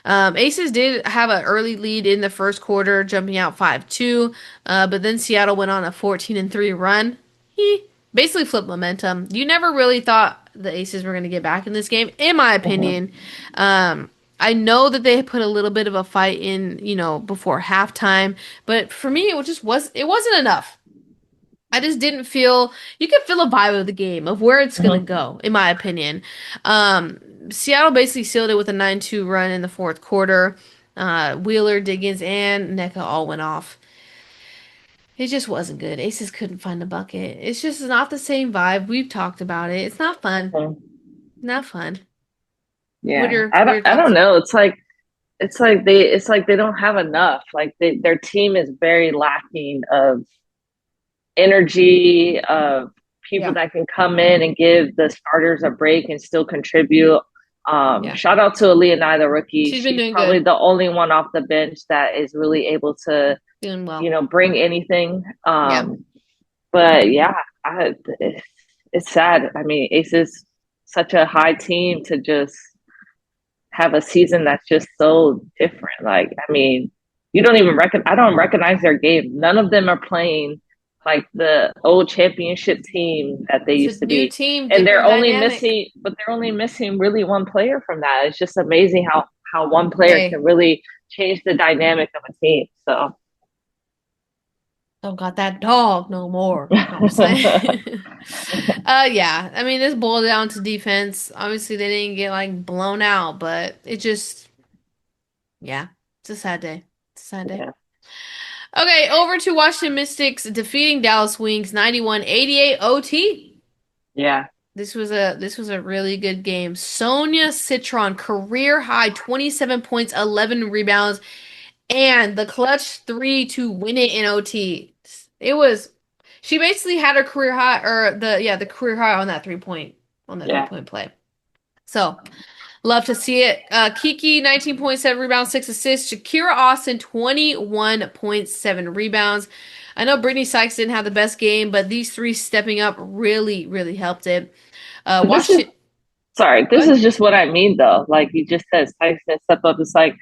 Aces did have an early lead in the first quarter, jumping out 5-2, but then Seattle went on a 14-3 run. He basically flipped momentum. You never really thought the Aces were going to get back in this game, in my Hmm. opinion. I know that they put a little bit of a fight in, before halftime, but for me, it wasn't enough. I just didn't feel you could feel a vibe of the game of where it's gonna Hmm. go, in my opinion. Um, Seattle basically sealed it with a 9-2 run in the fourth quarter. Wheeler, Diggins, and NECA all went off. It just wasn't good. Aces couldn't find the bucket. It's just not the same vibe. We've talked about it. It's not fun. Hmm. Not fun. Yeah. What are your I don't thoughts? know. It's like they don't have enough. Like their team is very lacking of energy, of people Yeah, that can come in and give the starters a break and still contribute. yeah. Shout out to Leonida, the rookie. She's been She's doing probably good, the only one off the bench that is really able to, doing well. bring anything. Yeah. But yeah, it's sad. I mean, Ace is such a high team to just have a season that's just so different. Like, I mean, you don't even I don't recognize their game. None of them are playing like the old championship team that they It's a used to new be. team, And different dynamic. they're only missing really one player from that. It's just amazing how one player Hey, can really change the dynamic of a team. So don't got that dog no more. You know what I'm saying? Yeah. I mean, this boiled down to defense. Obviously, they didn't get like blown out, but yeah, it's a sad day. It's a sad day. yeah. Okay, over to Washington Mystics defeating Dallas Wings 91-88 OT. Yeah. This was a really good game. Sonia Citron career high 27 points, 11 rebounds, and the clutch three to win it in OT. It was she basically had her career high or the career high on that three Yeah. point play. So love to see it. Kiki 19.7 rebounds, 6 assists. Shakira Austin 21.7 rebounds. I know Brittany Sykes didn't have the best game, but these three stepping up really, really helped it. But this is Washington, sorry, this good. is just what I mean though. Like you just said, Tyson step up. It's like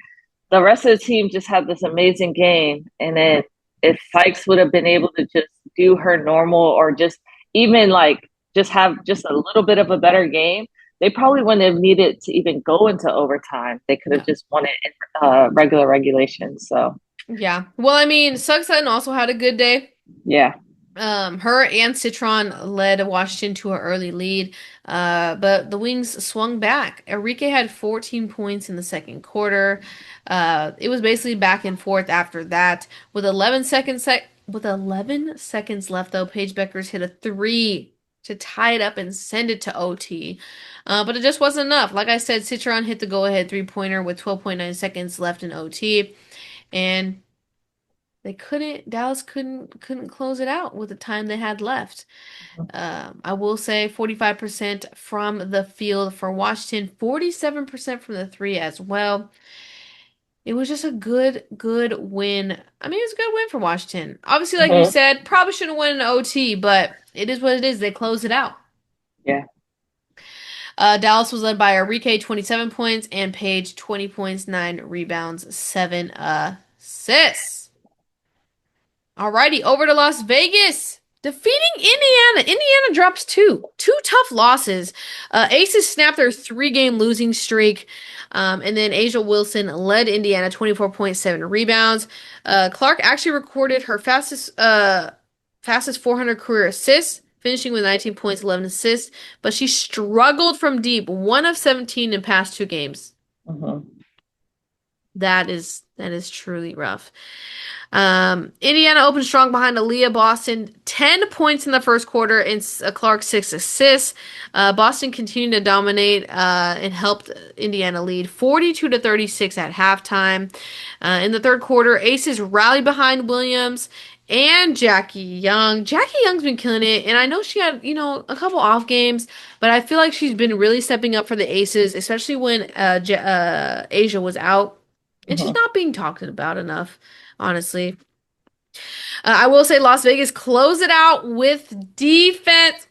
the rest of the team just had this amazing game, and then if Sykes would have been able to just do her normal or just even like just have just a little bit of a better game, they probably wouldn't have needed to even go into overtime. They could have Yeah. just won it in regular regulation. So Yeah. Well, I mean, Suggs Sutton also had a good day. yeah. Her and Citron led Washington to an early lead, but the Wings swung back. Enrique had 14 points in the second quarter. It was basically back and forth after that. With 11 seconds left, though, Paige Beckers hit a three to tie it up and send it to OT. But it just wasn't enough. Like I said, Citron hit the go-ahead three-pointer with 12.9 seconds left in OT, and Dallas couldn't close it out with the time they had left. I will say 45% from the field for Washington, 47% from the three as well. It was just a good win. I mean, it was a good win for Washington. Obviously, like you Mhm. said, probably shouldn't win an OT, but it is what it is. They closed it out. Yeah. Dallas was led by Enrique, 27 points, and Paige, 20 points, 9 rebounds, 7 assists. Alrighty, over to Las Vegas. Defeating Indiana. Indiana drops two tough losses. Aces snapped their three-game losing streak. And then Asia Wilson led Indiana 24.7 rebounds. Clark actually recorded her fastest 400 career assists, finishing with 19 points, 11 assists. But she struggled from deep, 1 of 17 in past 2 games. Mhm. That is truly rough. Indiana opened strong behind Aaliyah Boston, 10 points in the first quarter, and Clark 6 assists. Boston continued to dominate and helped Indiana lead 42 to 36 at halftime. In the third quarter, Aces rallied behind Williams and Jackie Young. Jackie Young's been killing it, and I know she had, a couple off games, but I feel like she's been really stepping up for the Aces, especially when Asia was out. And she's Mhm. not being talked about enough, honestly. I will say Las Vegas closed it out with defense.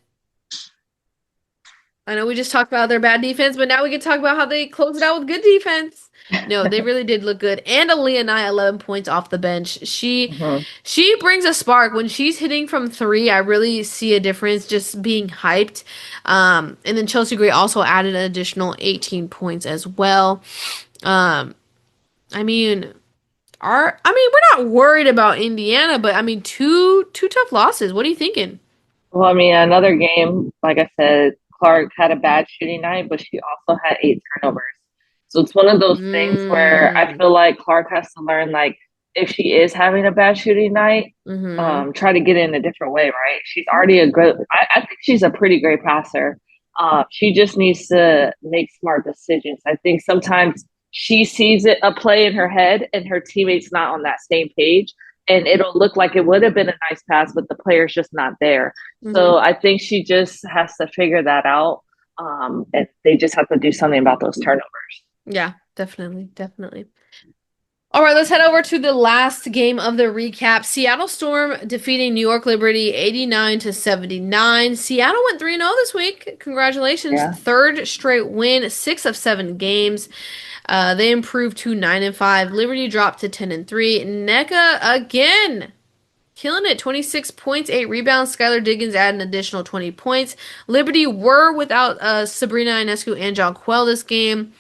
I know we just talked about their bad defense, but now we can talk about how they closed it out with good defense. No, they really did look good. And Aaliyah Nye, 11 points off the bench. She Mhm. she brings a spark. When she's hitting from three, I really see a difference just being hyped. And then Chelsea Gray also added an additional 18 points as well. Um, I mean, we're not worried about Indiana, but I mean, two tough losses. What are you thinking? Well, I mean, another game, like I said, Clark had a bad shooting night, but she also had 8 turnovers. So it's one of those things where I Mm, feel like Clark has to learn, like, if she is having a bad shooting night, mm-hmm. try to get it in a different way, right? She's already a good, I think she's a pretty great passer. She just needs to make smart decisions. I think sometimes she sees a play in her head and her teammates not on that same page, and it'll look like it would have been a nice pass, but the player's just not there. Mm-hmm. So I think she just has to figure that out. And they just have to do something about those turnovers. Yeah, definitely, definitely. All right, let's head over to the last game of the recap. Seattle Storm defeating New York Liberty 89 to 79. Seattle went 3-0 this week. Congratulations. Yeah. Third straight win, 6 of 7 games. They improved to 9-5. Liberty dropped to 10-3. NECA again killing it. 26 points, 8 rebounds. Skylar Diggins added an additional 20 points. Liberty were without Sabrina Ionescu and John Quell this game.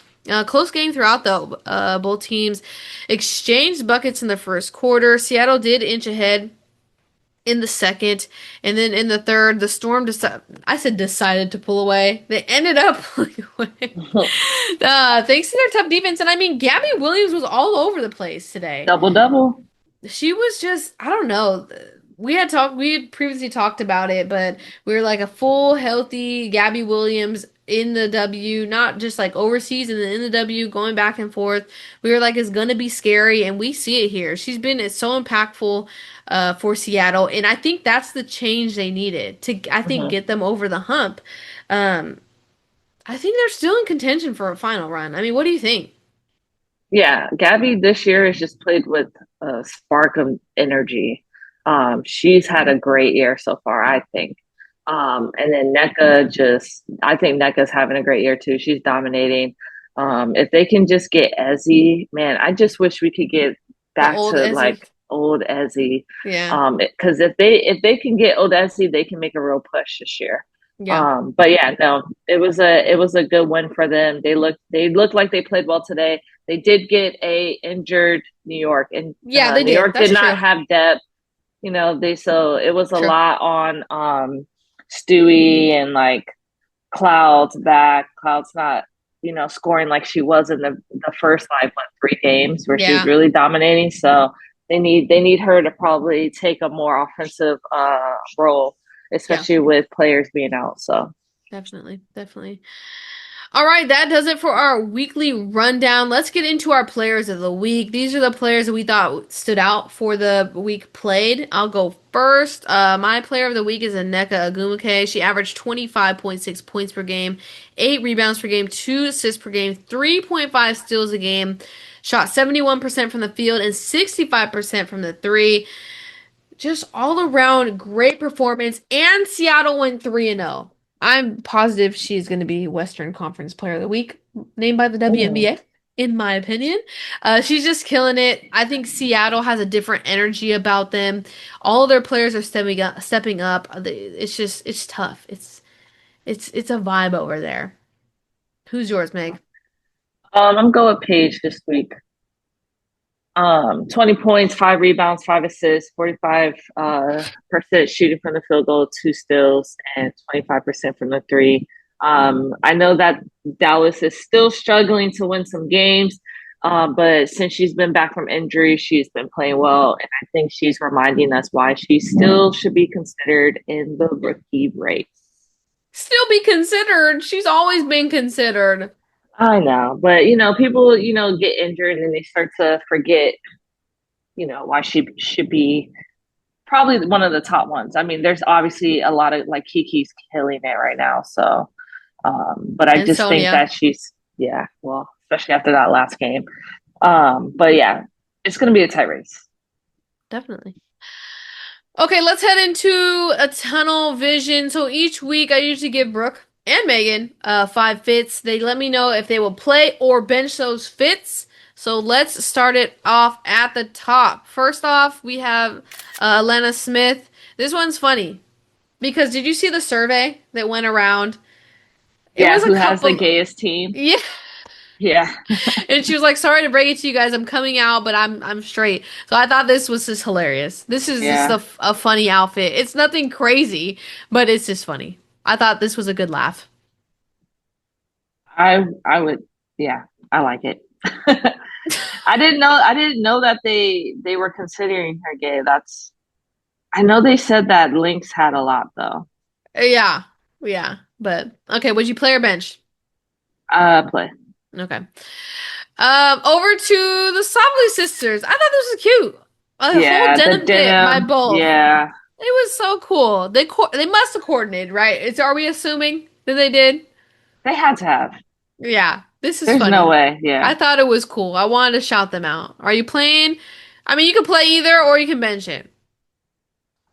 Close game throughout, though. Both teams exchanged buckets in the first quarter. Seattle did inch ahead in the second, and then in the third, the Storm decided to pull away. They ended up pulling away. Thanks to their tough defense. And I mean, Gabby Williams was all over the place today. Double double. She was just, I don't know. We had previously talked about it, but we were like a full, healthy Gabby Williams in the W, not just like overseas and then in the W, going back and forth. We were like, it's gonna be scary, and we see it here. It's so impactful for Seattle, and I think that's the change they needed to, I think, Mhm. get them over the hump. Um, I think they're still in contention for a final run. I mean, what do you think? Yeah, Gabby this year has just played with a spark of energy. She's had a great year so far, I think. And then NECA I think NECA's having a great year too. She's dominating. If they can just get Ezzy, man, I just wish we could get The back old to Ezzy. old Ezzy. Yeah. Because if they can get old Ezzy, they can make a real push this year. Yeah. But yeah, no, it was a good win for them. They looked like they played well today. They did get a injured New York, and Yeah, they New did. York did That's not true. have depth. So it was a True. lot on Stewie and like Cloud's back. Cloud's not, scoring like she was in the first like what 3 games where she was Yeah. really dominating. So they need her to probably take a more offensive role, Yeah. especially with players being out. So Definitely. Definitely. All right, that does it for our weekly rundown. Let's get into our players of the week. These are the players that we thought stood out for the week played. I'll go first. My player of the week is Aneka Agumake. She averaged 25.6 points per game, 8 rebounds per game, 2 assists per game, 3.5 steals a game, shot 71% from the field and 65% from the three. Just all around great performance. And Seattle went 3-0. I'm positive she's going to be Western Conference Player of the Week, named by the mm. WNBA, in my opinion. She's just killing it. I think Seattle has a different energy about them. All of their players are stepping up. Stepping up. It's tough. It's a vibe over there. Who's yours, Meg? I'm going Paige this week. 20 points, 5 rebounds, 5 assists, 45 percent shooting from the field goal, 2 steals, and 25% from the three. I know that Dallas is still struggling to win some games, but since she's been back from injury, she's been playing well, and I think she's reminding us why she still should be considered in the rookie race. Still be considered. She's always been considered. I know, but people, get injured and they start to forget, why she should be probably one of the top ones. I mean, there's obviously a lot of like Kiki's killing it right now. So, but I And just think Sonia. that yeah, well, especially after that last game. But yeah, it's going to be a tight race. Definitely. Okay, let's head into a tunnel vision. So each week I usually give Brooke and Megan 5 fits. They let me know if they will play or bench those fits. So let's start it off at the top. First off, we have Elena Smith. This one's funny because did you see the survey that went around? It Yeah, was a who has the couple. gayest team? Yeah. Yeah, And she was like, "Sorry to break it to you guys, I'm coming out, but I'm straight." So I thought this was just hilarious. This is just yeah. a funny outfit. It's nothing crazy, but it's just funny. I thought this was a good laugh. I would, yeah, I like it. I didn't know that they were considering her gay. I know they said that Lynx had a lot though. Yeah, yeah. But okay, would you play or bench? Play. Okay. Over to the Sobley sisters. I thought this was cute. A whole Yeah, the denim fit by denim. both. Yeah, It was so cool. They must have coordinated, right? Are we assuming that they did? they had to have. Yeah, this is There's no funny. way. I Yeah. thought it was cool. I wanted to shout them out. Are you playing? I mean, you can play either or you can bench it.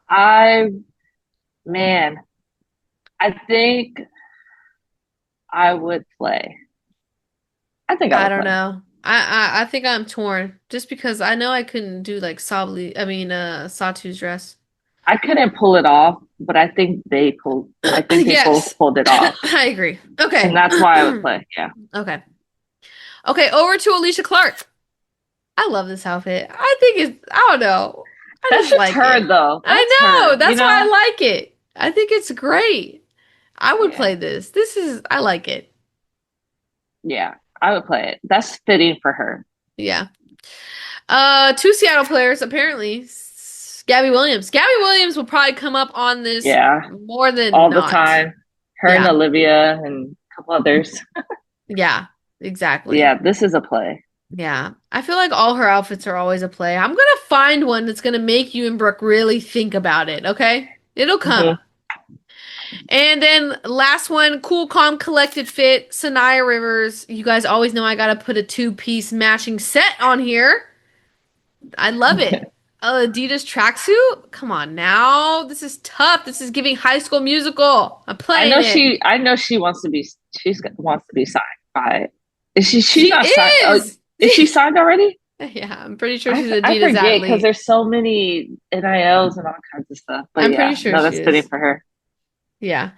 I, man, I think I would play. I think I I would don't play. know. I think I'm torn just because I know I couldn't do like Satu's dress. I couldn't pull it off, but I think they both Yes. pulled it off. I agree. And Okay. that's why I would play. Yeah. Okay. Okay, over to Alicia Clark. I love this outfit. I think I don't know. I That's just just like her it. though. That's I know. her, That's why I like it. I think it's great. I would Yeah. play this. I like it. Yeah. I would play it. That's fitting for her. Yeah. Two Seattle players, apparently. Gabby Williams. Gabby Williams will probably come up on this Yeah. more than All the not. time. Her and Yeah. Olivia and a couple others. Yeah. Exactly. Yeah, this is a play. Yeah. I feel like all her outfits are always a play. I'm gonna find one that's gonna make you and Brooke really think about it, okay? It'll come. Hmm. And then last one, cool, calm, collected fit, Sanaya Rivers. You guys always know I gotta put a two-piece matching set on here. I love it. Adidas tracksuit? Come on now. This is tough. This is giving High School Musical. I'm I playing know it. she wants to be signed by. Is she's She not signed? Oh, is. is she signed already? Yeah, I'm pretty sure she's an I Adidas forget because athlete. there's so many NILs and all kinds of stuff. But I'm pretty yeah, sure no, she that's fitting is. for her. Yeah.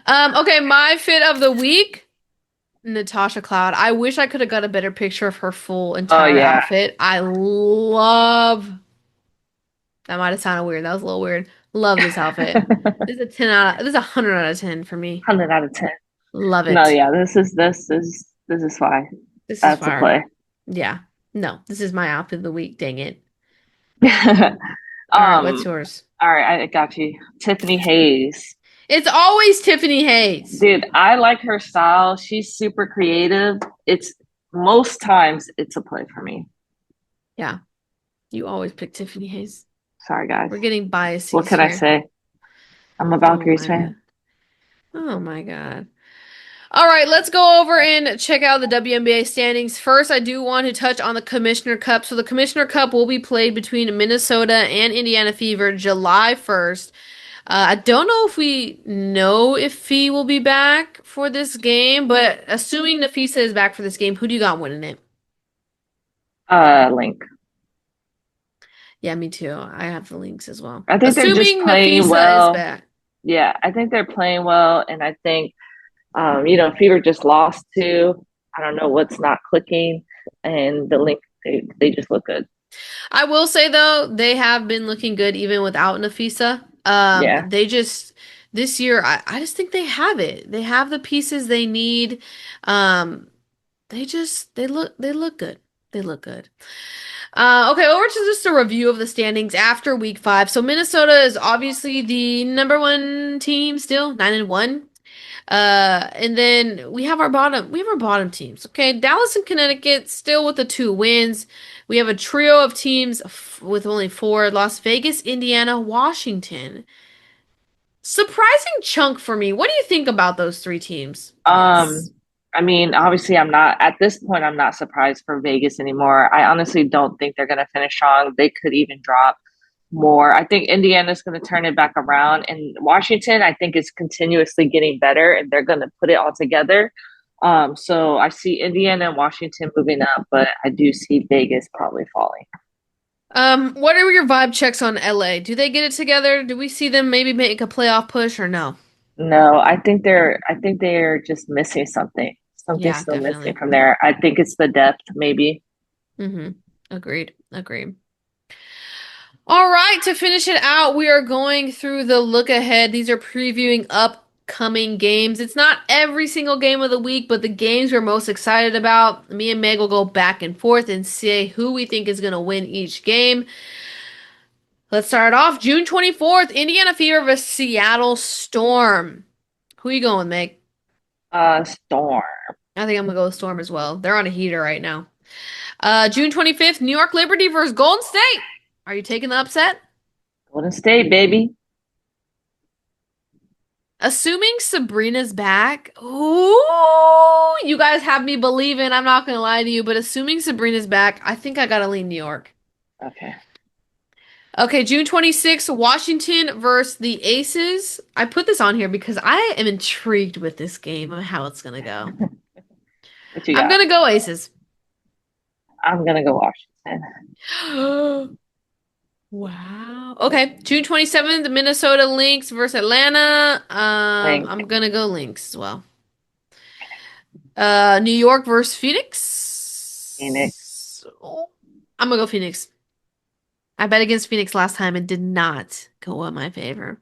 Okay, my fit of the week, Natasha Cloud. I wish I could have got a better picture of her full Oh entire yeah. outfit. I love that might have sounded weird. That was a little weird. Love this outfit. This is a 100 out of 10 for me. 100 out of 10. Love No, it. yeah, this is fine. This is That's a fire. play. Yeah. No, this is my outfit of the week. Dang it. All right, what's Um, yours? all right, I got you. Tiffany Hayes. It's always Tiffany Hayes. Dude, I like her style. She's super creative. It's most times it's a play for me. Yeah, you always pick Tiffany Hayes. Sorry, guys. We're getting What biases can I here. say? I'm a Oh Valkyries my fan. God. Oh my God. All right, let's go over and check out the WNBA standings. First, I do want to touch on the Commissioner Cup. So, the Commissioner Cup will be played between Minnesota and Indiana Fever July 1st. I don't know if we know if Fee will be back for this game, but assuming Nafisa is back for this game, who do you got winning it? Link. Yeah, me too. I have the links as well. I think they're just Assuming playing Nafisa is well. back. Yeah, I think they're playing well, and I think Fever just lost to. I don't know what's not clicking, and the link they just look good. I will say though, they have been looking good even without Nafisa. Yeah. They just this year, I just think they have it. They have the pieces they need. Um, they look good. They look good. Okay, over to just a review of the standings after week 5. So Minnesota is obviously the number one team still, 9-1. And then we have our bottom teams. Okay, Dallas and Connecticut still with the 2 wins. We have a trio of teams with only 4. Las Vegas, Indiana, Washington. Surprising chunk for me. What do you think about those 3 teams? Um, I mean, obviously, I'm not at this point. I'm not surprised for Vegas anymore. I honestly don't think they're going to finish strong. They could even drop more. I think Indiana's going to turn it back around, and Washington, I think, is continuously getting better, and they're going to put it all together. So I see Indiana and Washington moving up, but I do see Vegas probably falling. What are your vibe checks on LA? Do they get it together? Do we see them maybe make a playoff push or no? No, I think they're just missing something. Something's Yeah, still missing definitely. from there. I think it's the depth, maybe. Mm-hmm. Agreed. Agreed. All right, to finish it out, we are going through the look ahead. These are previewing upcoming games. It's not every single game of the week, but the games we're most excited about. Me and Meg will go back and forth and say who we think is going to win each game. Let's start off June 24th, Indiana Fever vs Seattle Storm. Who are you going with, Meg? Storm. I think I'm going to go with Storm as well. They're on a heater right now. June 25th, New York Liberty versus Golden State. Are you taking the upset? Golden State, baby. Assuming Sabrina's back, ooh, you guys have me believing. I'm not gonna lie to you, but assuming Sabrina's back, I think I gotta lean New York. Okay. Okay, June 26th, Washington versus the Aces. I put this on here because I am intrigued with this game of how it's gonna go. What you I'm got? gonna go Aces. I'm gonna go Washington. Wow. Okay, June 27th, the Minnesota Lynx versus Atlanta. Link, I'm gonna go Lynx as well. New York versus Phoenix. Phoenix. Oh, I'm gonna go Phoenix. I bet against Phoenix last time and did not go in my favor.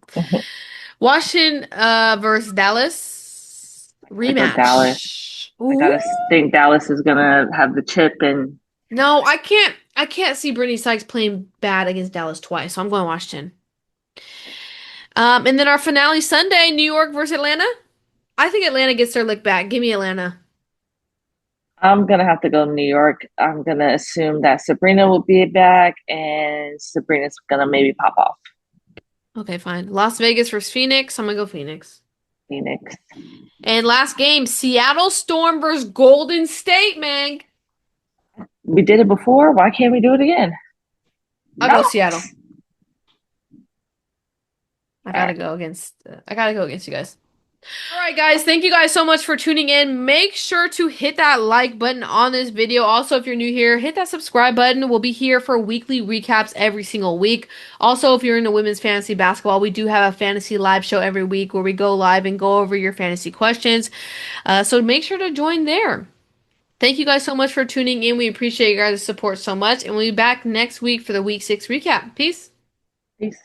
Washington versus Dallas I go Dallas. rematch. I Ooh. gotta think Dallas is gonna have the chip and No, I can't. I can't see Brittany Sykes playing bad against Dallas twice, so I'm going Washington. And then our finale Sunday, New York versus Atlanta. I think Atlanta gets their lick back. Give me Atlanta. I'm gonna have to go New York. I'm gonna assume that Sabrina will be back and Sabrina's gonna maybe pop off. Okay, fine. Las Vegas versus Phoenix. I'm gonna go Phoenix. Phoenix. And last game, Seattle Storm versus Golden State, man. We did it before. Why can't we do it again? I'll No. go Seattle. I All gotta right. go against. I gotta go against you guys. All right, guys, thank you guys so much for tuning in. Make sure to hit that like button on this video. Also, if you're new here, hit that subscribe button. We'll be here for weekly recaps every single week. Also, if you're into women's fantasy basketball, we do have a fantasy live show every week where we go live and go over your fantasy questions. So make sure to join there. Thank you guys so much for tuning in. We appreciate you guys' support so much, and we'll be back next week for the week 6 recap. Peace. Peace.